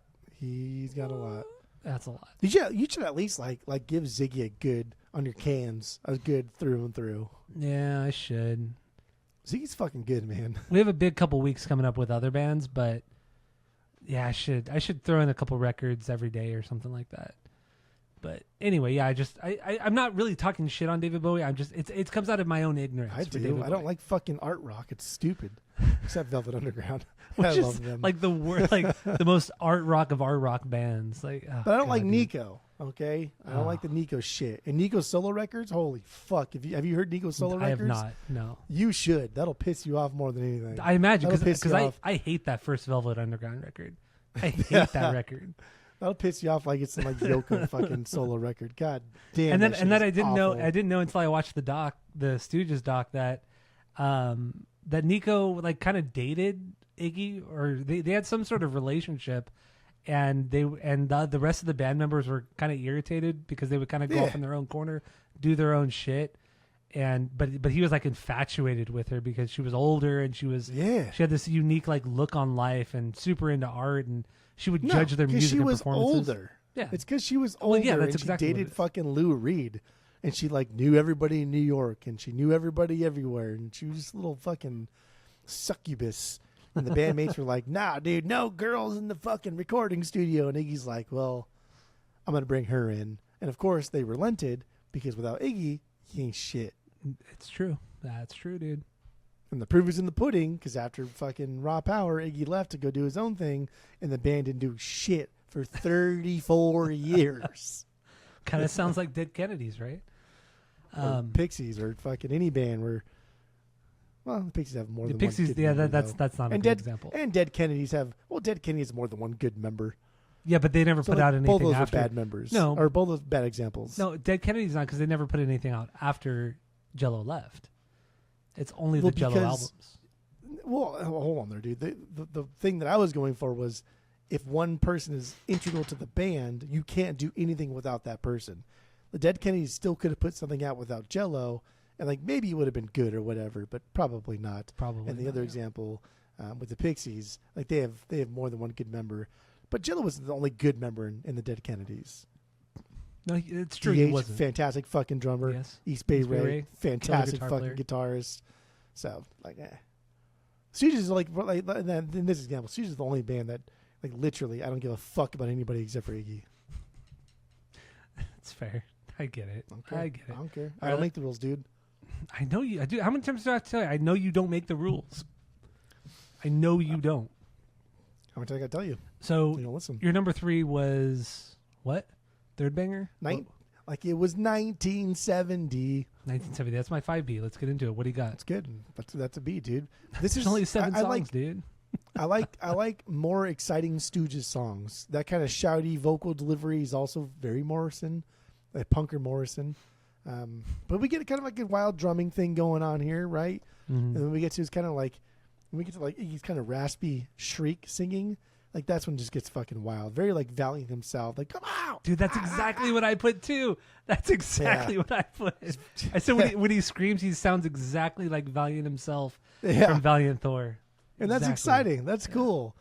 That's a lot. You should at least like give Ziggy a good on your cans, a good through and through. Yeah, I should. Ziggy's fucking good, man. We have a big couple weeks coming up with other bands, but yeah, I should throw in a couple records every day or something like that. But anyway, yeah, I'm not really talking shit on David Bowie. It comes out of my own ignorance. I do. I don't like fucking art rock. It's stupid. Except Velvet Underground. I love them. Like the most art rock of art rock bands. Like, but I don't like Nico. Okay, I don't like the Nico shit. And Nico's solo records, holy fuck! Have you heard Nico's solo records? I have not. No. You should. That'll piss you off more than anything. I imagine because I hate that first Velvet Underground record. I hate that record. That'll piss you off like it's some like Yoko fucking solo record. God damn. And then I didn't know until I watched the Stooges doc that Nico like kind of dated Iggy, or they had some sort of relationship, and the rest of the band members were kind of irritated because they would kind of go off in their own corner, do their own shit. But he was like infatuated with her because she was older and she had this unique like look on life and super into art, and she would judge their music and performances. She was older. Yeah, it's because she was older. Well, yeah, that's and exactly she dated fucking Lou Reed, and she like knew everybody in New York, and she knew everybody everywhere, and she was just a little fucking succubus. And the bandmates were like, "Nah, dude, no girls in the fucking recording studio." And Iggy's like, "Well, I'm gonna bring her in." And of course, they relented because without Iggy, he ain't shit. It's true. That's true, dude. And the proof is in the pudding, because after fucking Raw Power, Iggy left to go do his own thing, and the band didn't do shit for 34 years. Kind of sounds like Dead Kennedys, right? Or Pixies, or fucking any band where, well, the Pixies have more than Pixies, one good member. That's not a good example. And Dead Kennedys Dead Kennedys have more than one good member. Yeah, but they never put out anything both those after. Are bad members. No. Or both those bad examples. No, Dead Kennedys not, because they never put anything out after Jello left. It's only the Jello albums. Well, hold on there, dude. The thing that I was going for was, if one person is integral to the band, you can't do anything without that person. The Dead Kennedys still could have put something out without Jello, and like maybe it would have been good or whatever, but probably not. Probably. And the other example with the Pixies, like they have more than one good member, but Jello was the only good member in the Dead Kennedys. No, it's true. He DH, wasn't. fantastic fucking drummer. Yes. East Bay East Bay Ray, Ray, fantastic killer fucking guitar guitarist. So like, Stooges is like in this example, Stooges is the only band that like literally I don't give a fuck about anybody except for Iggy. It's fair. I get it. I get it. I don't care. All I don't right, make the rules, dude. I know you. I do. How many times do I have to tell you? I know you don't make the rules. I know you don't. How much I gotta tell you? So You don't listen. your number 3 was what? Third banger? Like it was 1970. 1970. That's my 5B. Let's get into it. What do you got? That's good. That's a B, dude. This is only 7 I songs, like, dude. I like more exciting Stooges songs. That kind of shouty vocal delivery is also very Morrison, like punker Morrison. But we get kind of like a wild drumming thing going on here, right? Mm-hmm. And then we get to his kind of like, when we get to like Iggy's kind of raspy shriek singing. Like that's when it just gets fucking wild. Very like Valiant himself. Like come out, dude. That's exactly what I put too. That's exactly what I put. I said when he screams, he sounds exactly like Valiant himself from Valiant Thor. And that's exciting. That's cool.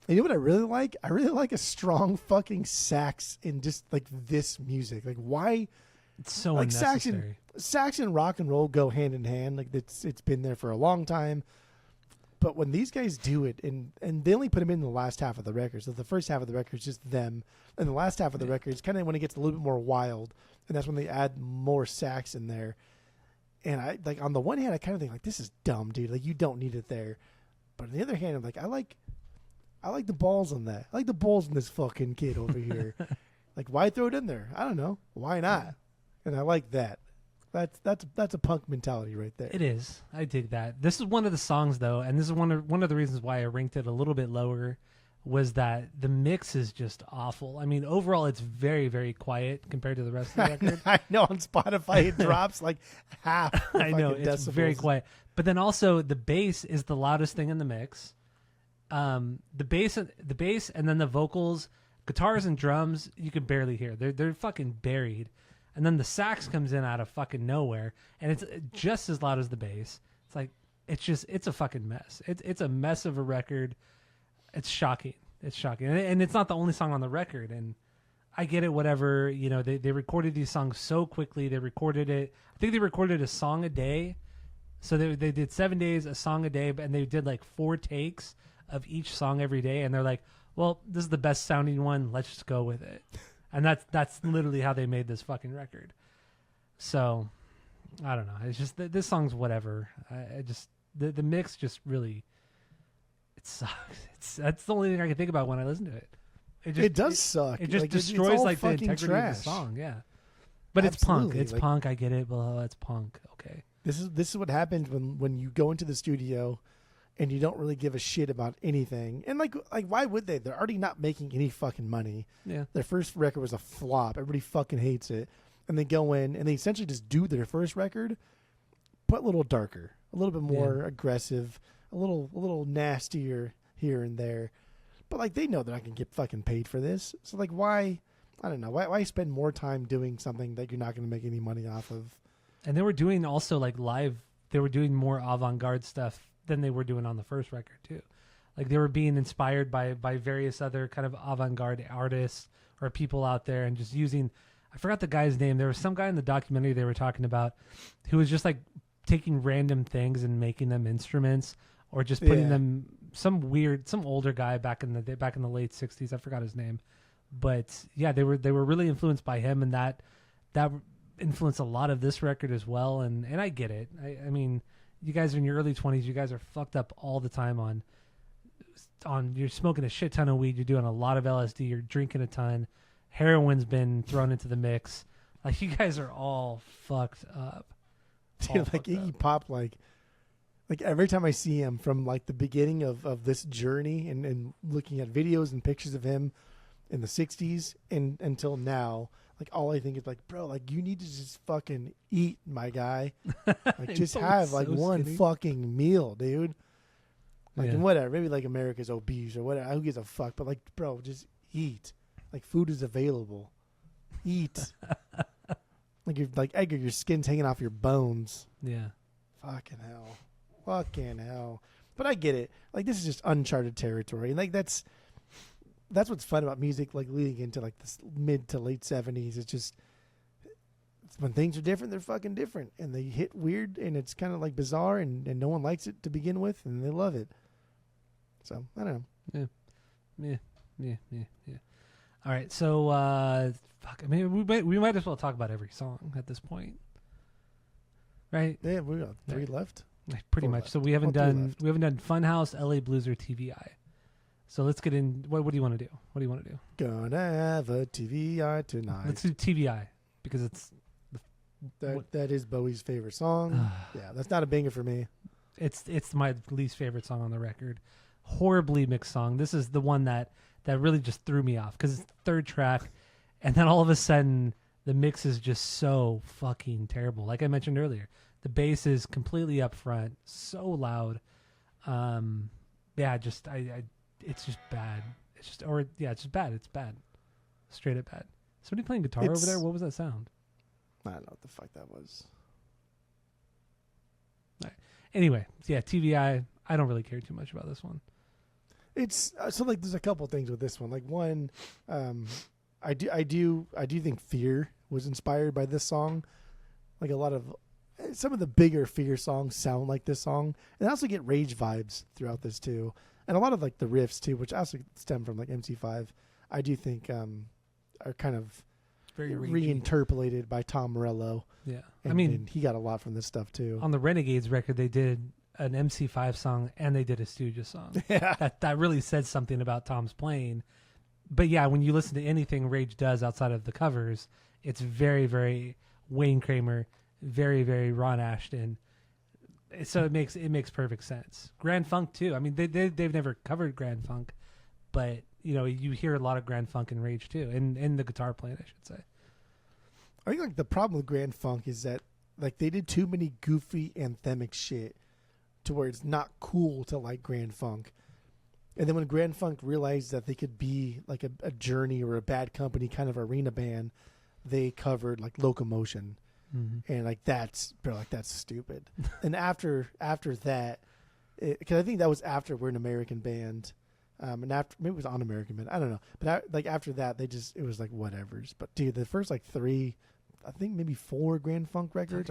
And you know what I really like? I really like a strong fucking sax in just like this music. Like why? It's so like unnecessary. Sax and rock and roll go hand in hand. Like it's been there for a long time. But when these guys do it, and they only put them in the last half of the record, so the first half of the record is just them, and the last half of the record is kind of when it gets a little bit more wild, and that's when they add more sax in there. And I like on the one hand, I kind of think like this is dumb, dude. Like you don't need it there. But on the other hand, I'm like I like the balls on that. I like the balls in this fucking kid over here. Like why throw it in there? I don't know. Why not? And I like that. That's a punk mentality right there. It is. I dig that. This is one of the songs though, and this is one of the reasons why I ranked it a little bit lower, was that the mix is just awful. I mean, overall it's very, very quiet compared to the rest of the record. I know on Spotify it drops like half. I know it's decibels. very quiet. But then also the bass is the loudest thing in the mix. The bass, and then the vocals, guitars and drums you can barely hear. They're fucking buried. And then the sax comes in out of fucking nowhere, and it's just as loud as the bass. It's like it's a fucking mess. It's a mess of a record. It's shocking. It's shocking, and it's not the only song on the record. And I get it. Whatever, you know, they recorded these songs so quickly. They recorded it. I think they recorded a song a day. So they did 7 days, a song a day, and they did like 4 takes of each song every day. And they're like, well, this is the best sounding one. Let's just go with it. And that's literally how they made this fucking record. So, I don't know. It's just this song's whatever. I just the mix just really it sucks. That's the only thing I can think about when I listen to it. It does suck. It just like, destroys it's like the integrity trash. of the song. Yeah, but Absolutely. It's punk. It's punk. I get it. Well, it's punk. Okay. This is what happens when you go into the studio and you don't really give a shit about anything. And like why would they? They're already not making any fucking money. Yeah. Their first record was a flop. Everybody fucking hates it. And they go in and they essentially just do their first record, but a little darker, a little bit more aggressive, a little nastier here and there. But like they know they're not gonna get fucking paid for this. So like why? I don't know. Why spend more time doing something that you're not gonna make any money off of? And they were doing also like live. They were doing more avant-garde stuff than they were doing on the first record too. Like they were being inspired by various other kind of avant-garde artists or people out there, and just using, I forgot the guy's name. There was some guy in the documentary they were talking about who was just like taking random things and making them instruments, or just putting them some older guy back in the late 60s. I forgot his name. But yeah, they were really influenced by him, and that influenced a lot of this record as well. And I get it. I mean, you guys are in your early 20s. You guys are fucked up all the time on you're smoking a shit ton of weed. You're doing a lot of LSD. You're drinking a ton. Heroin's been thrown into the mix. Like you guys are all fucked up. Dude, like Iggy Pop, like every time I see him from like the beginning of this journey and looking at videos and pictures of him in the 60s and until now, like all I think is like, bro, like you need to just fucking eat, my guy. Like just have like one fucking meal, dude. Like and whatever, maybe like America's obese or whatever. Who gives a fuck? But like, bro, just eat. Like food is available. Eat. Like you're like Edgar, your skin's hanging off your bones. Yeah. Fucking hell. But I get it. Like this is just uncharted territory, and like that's what's fun about music. Like leading into like this mid to late 70s, it's just when things are different, they're fucking different, and they hit weird, and it's kind of like bizarre, and no one likes it to begin with, and they love it. So I don't know. Yeah. All right, so fuck. I mean, we might as well talk about every song at this point, right? Yeah, we got 3 left. Pretty 4 much. left. So we haven't Well, 3 done left. Funhouse, LA Blues, or TVI. So let's get in. What do you want to do? What do you want to do? Gonna have a TVI tonight. Let's do TVI because it's That is Bowie's favorite song. Yeah, that's not a banger for me. it's my least favorite song on the record. Horribly mixed song. This is the one that really just threw me off because it's the 3rd track, and then all of a sudden the mix is just so fucking terrible. Like I mentioned earlier, the bass is completely up front, so loud. Just it's just bad. It's just bad. It's bad. Straight up bad. Somebody playing guitar over there? What was that sound? I don't know what the fuck that was. Anyway, yeah, TVI. I don't really care too much about this one. It's so like there's a couple things with this one. Like one, I do think Fear was inspired by this song. Like a lot of some of the bigger Fear songs sound like this song, and I also get Rage vibes throughout this too, and a lot of like the riffs too, which also stem from like MC5. I do think are kind of Very reinterpolated by Tom Morello. Yeah, and he got a lot from this stuff too. On the Renegades record, they did an MC5 song and they did a Stooges song. Yeah, that really said something about Tom's playing. But yeah, when you listen to anything Rage does outside of the covers, it's very, very Wayne Kramer, very, very Ron Ashton. So it makes perfect sense. Grand Funk too. I mean, they've never covered Grand Funk, but you hear a lot of Grand Funk in Rage too, and the guitar playing, I should say. I think like the problem with Grand Funk is that like they did too many goofy anthemic shit to where it's not cool to like Grand Funk. And then when Grand Funk realized that they could be like a Journey or a Bad Company kind of arena band, they covered like Locomotion. Mm-hmm. And like that's stupid. And after that, because I think that was after We're an American Band, and after maybe it was On American Band, I don't know. But like after that, it was like whatever's. But dude, the first like 3, I think maybe 4 Grand Funk records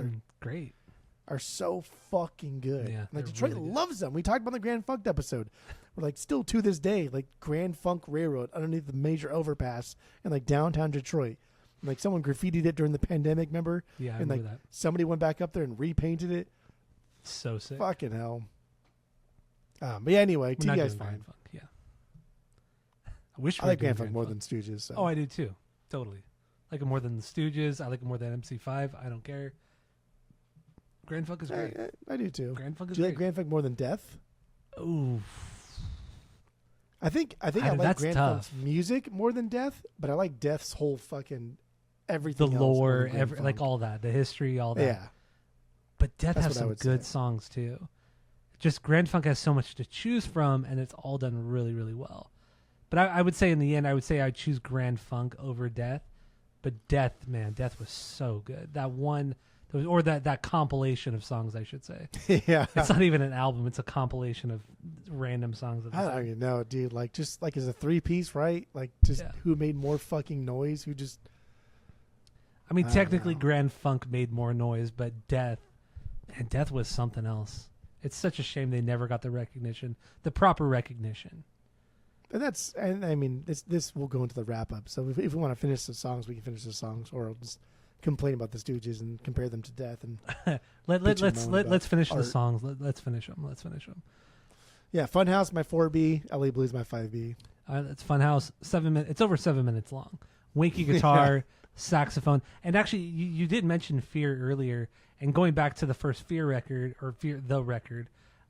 are so fucking good. Yeah, like they're Detroit really good. loves them. We talked about the Grand Funk episode. We're like still to this day, like Grand Funk Railroad underneath the major overpass in like downtown Detroit. And, like someone graffitied it during the pandemic, remember? Yeah, I and remember like that. somebody went back up there and repainted it. So sick. Fucking hell. But yeah, anyway, We're not TVI's doing fine. Grand Funk, yeah. I wish I like Grand Funk more than Stooges. So. Oh, I do too. Totally. I like it more than the Stooges. I like it more than MC5. I don't care. Grand Funk is great. I do too. Grand Funk is Do you great. like Grand Funk more than Death? Ooh. I think I like that's Grand tough. Funk's music more than Death, but I like Death's whole fucking everything. The else more lore, than Grand Funk. like all that, the history, all that. Yeah. But Death That's has what I some would good say. songs too. Just Grand Funk has so much to choose from, and it's all done really, really well. But I would say in the end, I'd choose Grand Funk over Death. But Death was so good. That one, or that compilation of songs, I should say. Yeah. It's not even an album; it's a compilation of random songs. I don't even know, dude. Like, just like as a 3-piece, right? Like, just who made more fucking noise? Who just? I mean, technically, know. Grand Funk made more noise, but Death was something else. It's such a shame they never got the recognition, the proper recognition. And I mean, this will go into the wrap up. So if we want to finish the songs, we can finish the songs, or I'll just complain about the Stooges and compare them to Death. And let's finish art. the songs. Let's finish them. Yeah, Funhouse my 4B, LA Blues my 5B. It's Funhouse. 7 minutes. It's over 7 minutes long. Winky guitar, saxophone, and actually, you did mention Fear earlier. And going back to the first Fear record or the record,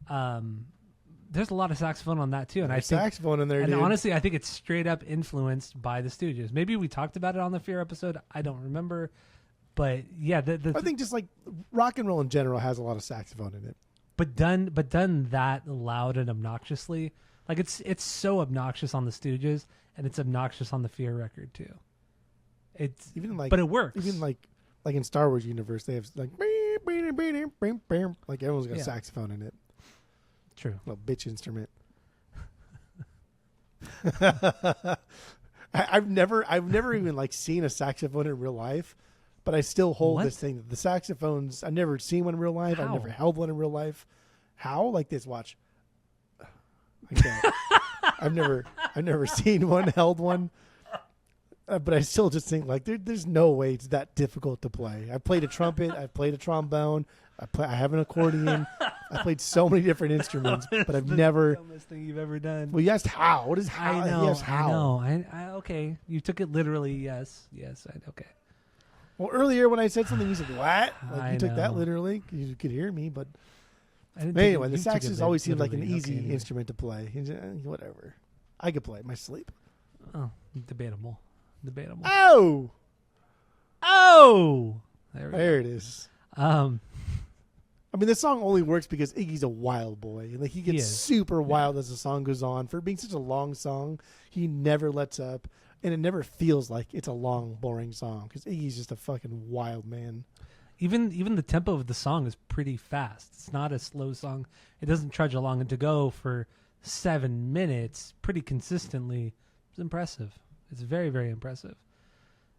there's a lot of saxophone on that too. And There's saxophone in there, and dude. honestly, I think it's straight up influenced by the Stooges. Maybe we talked about it on the Fear episode. I don't remember, but yeah, I think just like rock and roll in general has a lot of saxophone in it. But done that loud and obnoxiously, like it's so obnoxious on the Stooges, and it's obnoxious on the Fear record too. It's even like, but it works. Even like in Star Wars universe, they have like everyone's got a saxophone in it. True. Little bitch instrument. I've never even like seen a saxophone in real life, but I still hold What? this thing that the saxophones. I've never seen one in real life. How? I've never held one in real life. How? Like this? Watch. I can't. I've never seen one, held one. But I still just think like there's no way it's that difficult to play. I played a trumpet. I played a trombone. I have an accordion. I played so many different instruments, but I've never. Dumbest thing you've ever done. Well, you asked how. What is how? I know. Yes, how? I know. Okay. You took it literally. Yes. Okay. Well, earlier when I said something, you said what? Like I you took that know. literally. You could hear me, but I didn't take anyway, it- the you took sax it has always seemed like an literally. easy Okay. instrument to play. Whatever. I could play it in my sleep. Oh, debatable. Oh, There we there it is. go. I mean, this song only works because Iggy's a wild boy. Like he gets is. super wild as the song goes on. For being such a long song, he never lets up, and it never feels like it's a long, boring song because Iggy's just a fucking wild man. Even the tempo of the song is pretty fast. It's not a slow song. It doesn't trudge along, and to go for 7 minutes pretty consistently is impressive. It's very, very impressive.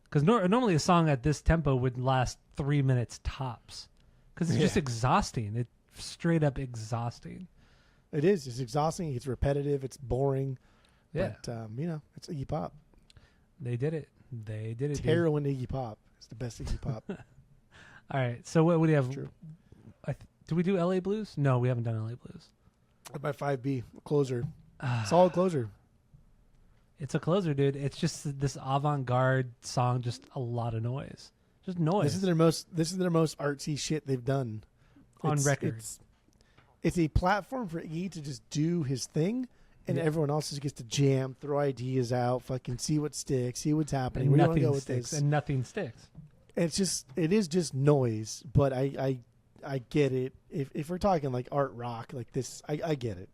Because normally a song at this tempo would last 3 minutes tops. Because it's just exhausting. It's straight up exhausting. It is. It's exhausting. It's repetitive. It's boring. Yeah. But, it's Iggy Pop. They did it. Dude. Heroin Iggy Pop. It's the best Iggy Pop. All right. So what do you have? True. Do we do LA Blues? No, we haven't done LA Blues. My 5B. Closer. Solid closer. It's a closer, dude. It's just this avant-garde song, just a lot of noise. Just noise. This is their most artsy shit they've done. On record. It's a platform for Iggy to just do his thing, and everyone else just gets to jam, throw ideas out, fucking see what sticks, see what's happening. and Where do you want to nothing go with sticks. this? And nothing sticks. It is just noise, but I get it. If we're talking like art rock like this, I get it.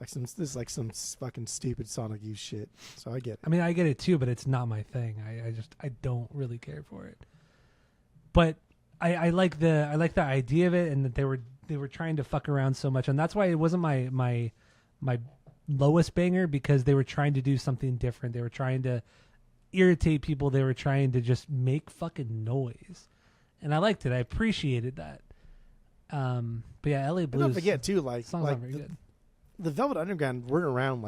This is like some fucking stupid Sonic Youth shit. So I get it. I mean, I get it too, but it's not my thing. I don't really care for it. But I like the idea of it, and that they were trying to fuck around so much, and that's why it wasn't my lowest banger, because they were trying to do something different. They were trying to irritate people. They were trying to just make fucking noise, and I liked it. I appreciated that. But yeah, LA And Blues. don't forget too, like songs aren't very good. the Velvet Underground weren't around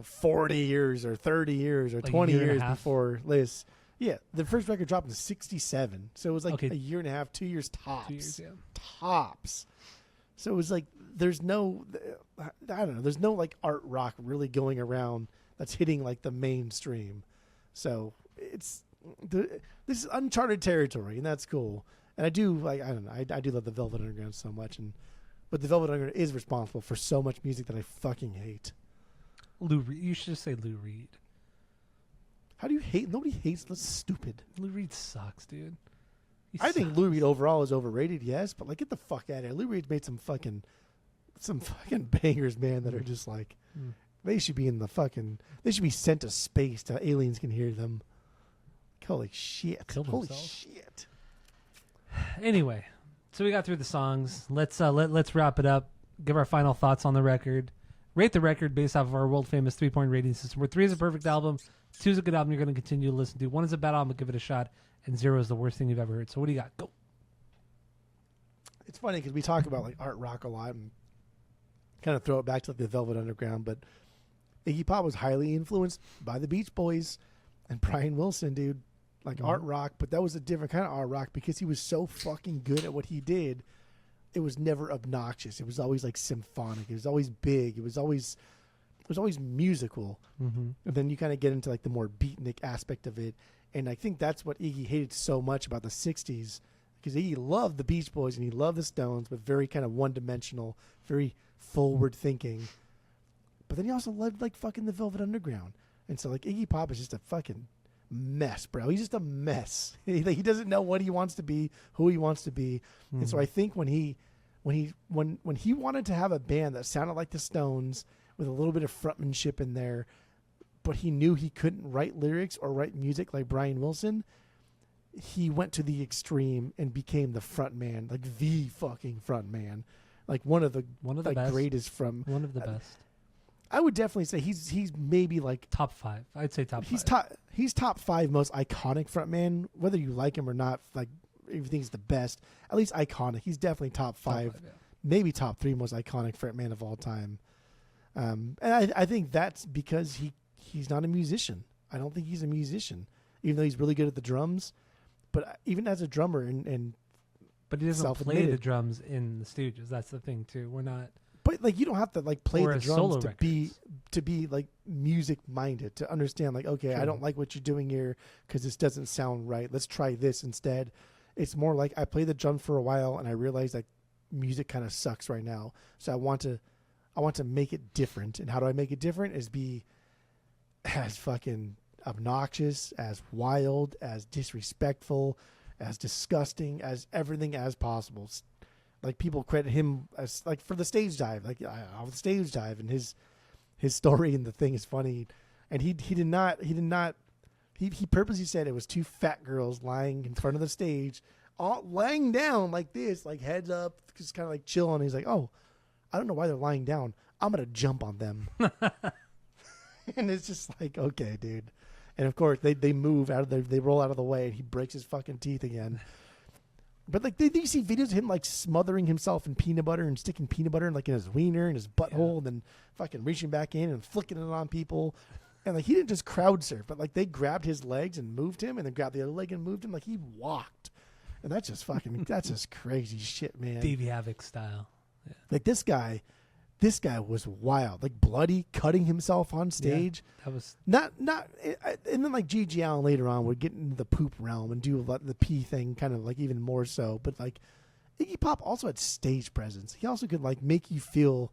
40 years or 30 years or Like a 20 year and a years half? before this. Yeah, the first record dropped in '67, so it was like Okay. a year and a half, 2 years tops. 2 years, yeah. Tops. So it was like there's no, I don't know, there's no like art rock really going around that's hitting like the mainstream. So this is uncharted territory, and that's cool. And I do I don't know, I do love the Velvet Underground so much, but the Velvet Underground is responsible for so much music that I fucking hate. Lou Reed. You should just say Lou Reed. How do you hate? Nobody hates. That's stupid. Lou Reed sucks, dude. I think Lou Reed overall is overrated, yes, but get the fuck out of here. Lou Reed's made some fucking bangers, man, that are just like they should be they should be sent to space so aliens can hear them. Holy shit. Killed Holy himself. shit. Anyway, so we got through the songs. Let's wrap it up. Give our final thoughts on the record. Rate the record based off of our world famous 3-point rating system, where 3 is a perfect album, 2 is a good album you're going to continue to listen to, 1 is a bad album, but give it a shot, and 0 is the worst thing you've ever heard. So what do you got? Go. It's funny because we talk about art rock a lot and kind of throw it back to the Velvet Underground, but Iggy Pop was highly influenced by the Beach Boys and Brian Wilson, dude. Art rock, but that was a different kind of art rock because he was so fucking good at what he did. It was never obnoxious. It was always symphonic. It was always big. It was always musical. Mm-hmm. And then you kind of get into the more beatnik aspect of it. And I think that's what Iggy hated so much about the 60s, because Iggy loved the Beach Boys and he loved the Stones, but very kind of one-dimensional, very forward-thinking. But then he also loved fucking the Velvet Underground. And so Iggy Pop is just a fucking mess, bro. He's just a mess. He doesn't know what he wants to be, who he wants to be. Mm-hmm. And so I think when he wanted to have a band that sounded like the Stones with a little bit of frontmanship in there, but he knew he couldn't write lyrics or write music like Brian Wilson, he went to the extreme and became the front man, the fucking front man, one of the best. greatest from One of the best. I would definitely say he's maybe Top 5. I'd say top 5. he's he's top 5 most iconic frontman, whether you like him or not. Like, if you think he's the best, at least iconic. He's definitely top 5, yeah. maybe top 3 most iconic frontman of all time. And I think that's because he's not a musician. I don't think he's a musician, even though he's really good at the drums. But even as a drummer and but he doesn't play the drums in the Stooges. That's the thing too. We're not. But like, you don't have to like play or the a solo drums to be like music minded, to understand like, okay, True. I don't like what you're doing here because this doesn't sound right. Let's try this instead. It's more like I played the drums for a while and I realized that music kind of sucks right now. So I want to make it different. And how do I make it different? Is be as fucking obnoxious, as wild, as disrespectful, as disgusting, as everything as possible. Like, people credit him as like for the stage dive, like the stage dive, and his story and the thing is funny. And he purposely said it was 2 fat girls lying in front of the stage, all laying down like this, like heads up, just kind of like chilling. He's like, oh, I don't know why they're lying down. I'm gonna jump on them. And it's just like, okay, dude. And of course they move out of they roll out of the way, and he breaks his fucking teeth again. But like, you see videos of him like smothering himself in peanut butter and sticking peanut butter in like in his wiener and his butthole, and then fucking reaching back in and flicking it on people. And like, he didn't just crowd surf, but like they grabbed his legs and moved him, and then grabbed the other leg and moved him. Like, he walked, and that's just fucking that's just crazy shit, man. Stevie Havoc style. Yeah. Like, this guy was wild, like bloody, cutting himself on stage. Yeah, that was not. And then like G.G. Allen later on would get into the poop realm and do a lot of the pee thing, kind of like even more so. But like, Iggy Pop also had stage presence. He also could like make you feel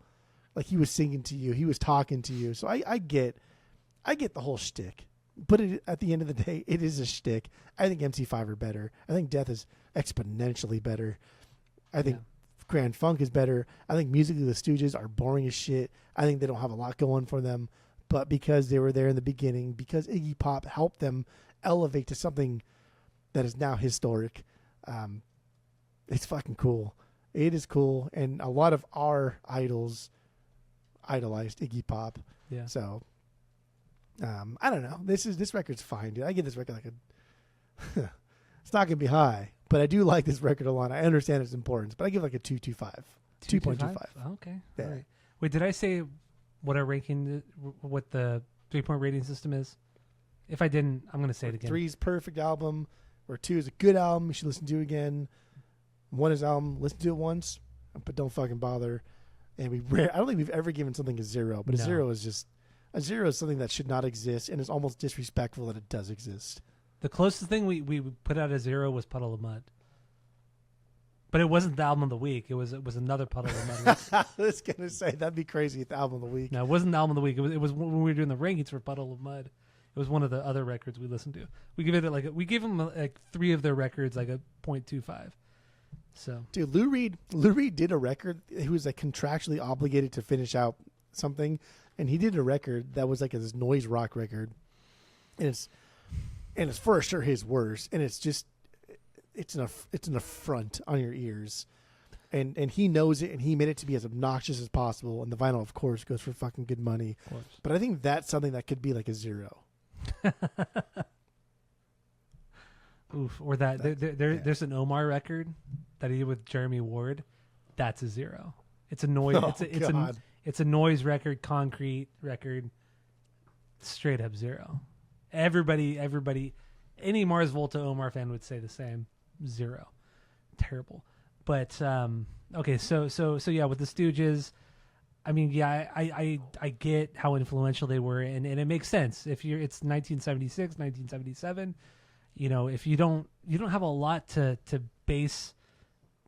like he was singing to you, he was talking to you. So I get the whole shtick. But at the end of the day, it is a shtick. I think MC5 are better. I think Death is exponentially better. I think Grand Funk is better. I think musically the Stooges are boring as shit. I think they don't have a lot going for them. But because they were there in the beginning, because Iggy Pop helped them elevate to something that is now historic, it's fucking cool. It is cool. And a lot of our idols idolized Iggy Pop. Yeah. So, I don't know. This record's fine, dude. I give this record like a... It's not going to be high, but I do like this record a lot. I understand its importance, but I give it like a 2.25. 2.25. Okay. Yeah. All right. Wait, did I say what our ranking, what the 3-point rating system is? If I didn't, I'm going to say it again. 3 is perfect album, or 2 is a good album. You should listen to it again. 1 is album. Listen to it once, but don't fucking bother. And I don't think we've ever given something a 0, but a 0 is something that should not exist, and it's almost disrespectful that it does exist. The closest thing we put out a 0 was Puddle of Mud. But it wasn't the album of the week. It was another Puddle of Mud. I was going to say, that'd be crazy if the album of the week. No, it wasn't the album of the week. It was when we were doing the rankings for Puddle of Mud. It was one of the other records we listened to. We gave them like 3 of their records like a 0.25. So, dude, Lou Reed did a record. He was like contractually obligated to finish out something, and he did a record that was like this noise rock record. And it's for sure his worst, and it's an affront on your ears, and he knows it, and he made it to be as obnoxious as possible. And the vinyl, of course, goes for fucking good money. But I think that's something that could be like a 0. Oof! Or there's an Omar record that he did with Jeremy Ward. That's a 0. It's a noise. It's a noise record, concrete record. Straight up 0. Everybody, any Mars Volta Omar fan would say the same. 0. Terrible. But okay, so yeah, with the Stooges, I mean, yeah, I get how influential they were, and it makes sense. It's 1976, 1977. You know, if you don't have a lot to base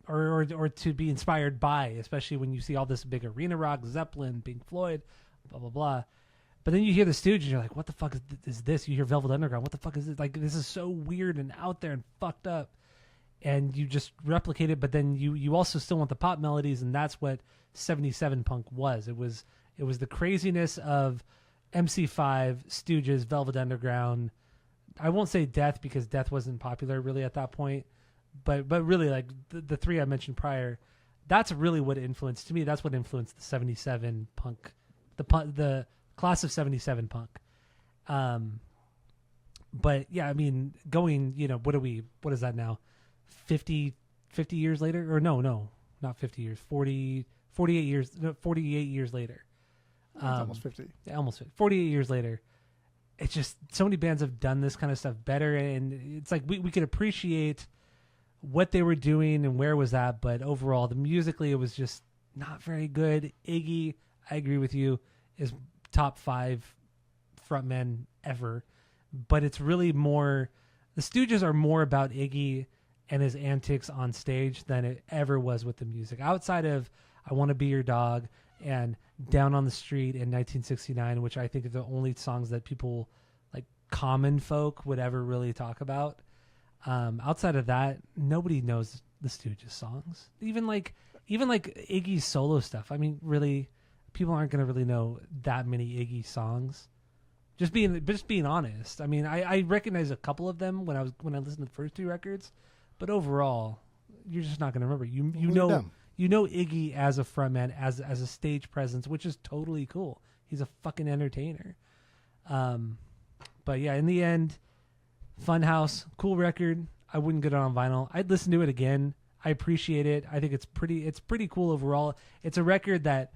or to be inspired by, especially when you see all this big arena rock, Zeppelin, Pink Floyd, blah blah blah. But then you hear the Stooges, you're like, what the fuck is this? You hear Velvet Underground, what the fuck is this? Like, this is so weird and out there and fucked up. And you just replicate it, but then you also still want the pop melodies, and that's what 77 punk was. It was the craziness of MC5, Stooges, Velvet Underground. I won't say Death, because Death wasn't popular really at that point. But really, like, the 3 I mentioned prior, that's really what influenced, to me, that's what influenced the 77 punk, the class of 77 punk. But yeah, I mean, going, what is that now? 50 years later? Or no, not 50 years. 48 years, no, 48 years later. It's almost 50. Yeah, almost 50. 48 years later. It's just so many bands have done this kind of stuff better, and it's like we could appreciate what they were doing and where was that, but overall, musically, it was just not very good. Iggy, I agree with you, is top 5 frontmen ever, but it's really more, the Stooges are more about Iggy and his antics on stage than it ever was with the music. Outside of I Want to Be Your Dog and Down on the Street in 1969, which I think are the only songs that people like common folk would ever really talk about. Outside of that, nobody knows the Stooges songs. Even like Iggy's solo stuff. I mean, really, people aren't going to really know that many Iggy songs. Just being honest. I mean, I recognize a couple of them when I listened to the first 2 records, but overall, you're just not going to remember. You know Iggy as a frontman, as a stage presence, which is totally cool. He's a fucking entertainer. But yeah, in the end, Funhouse, cool record. I wouldn't get it on vinyl. I'd listen to it again. I appreciate it. I think it's pretty cool overall. It's a record that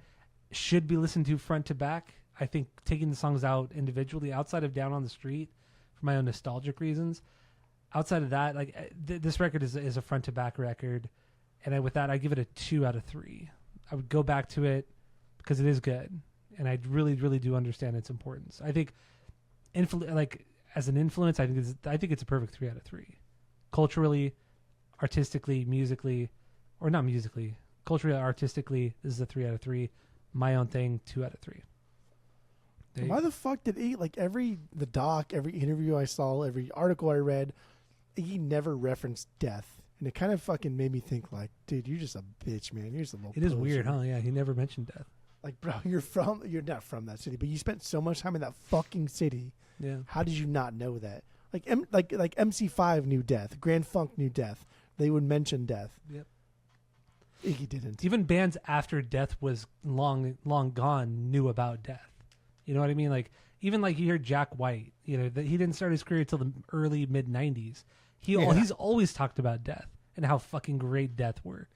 should be listened to front to back. I think taking the songs out individually, outside of Down on the Street, for my own nostalgic reasons. Outside of that, like this record is a front to back record. And with that, I give it a 2 out of 3. I would go back to it because it is good, and I really, really do understand its importance. I think, as an influence, I think it's a perfect 3 out of 3. Culturally, artistically, musically, or not musically, culturally, artistically, this is a 3 out of 3. My own thing, 2 out of 3. Why the fuck did he, like the doc, every interview I saw, every article I read, he never referenced death. And it kind of fucking made me think, like, dude, you're just a bitch, man. You're just a little. It is weird, huh? Yeah, he never mentioned death. Like, bro, you're not from that city, but you spent so much time in that fucking city. Yeah. How did you not know that? Like MC5 knew death. Grand Funk knew death. They would mention death. Yep. Iggy didn't. Even bands after death was long gone knew about death. You know what I mean? Like, even like you hear Jack White, he didn't start his career till the early mid 90s. He's always talked about death and how fucking great Death were.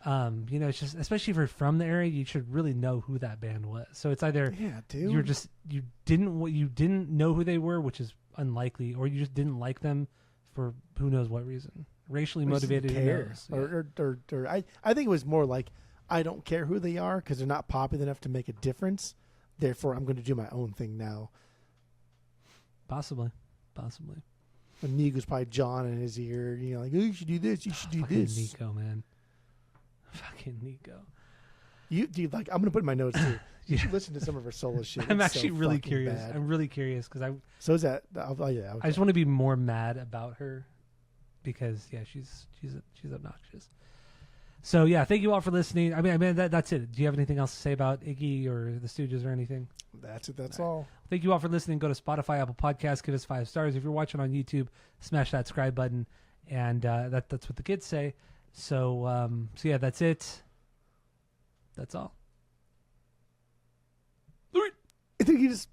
It's just, especially if you're from the area, you should really know who that band was. So it's either you didn't know who they were, which is unlikely, or you just didn't like them for who knows what reason. Racially motivated, cares. Or I think it was more like, I don't care who they are because they're not popular enough to make a difference. Therefore, I'm going to do my own thing now. Possibly. And Nico's probably John in his ear, like, oh, you should do this, you should do this. Nico, man. Fucking Nico. Dude, like, I'm going to put in my notes too. You should listen to some of her solo shit. I'm actually really curious. Bad. I'm really curious because So is that? I just want to be more mad about her because she's obnoxious. So yeah, thank you all for listening. I mean that's it. Do you have anything else to say about Iggy or the Stooges or anything? That's it. That's all. Thank you all for listening. Go to Spotify, Apple Podcasts, give us 5 stars. If you're watching on YouTube, smash that subscribe button, and that's what the kids say. So yeah, that's it. That's all. I think you just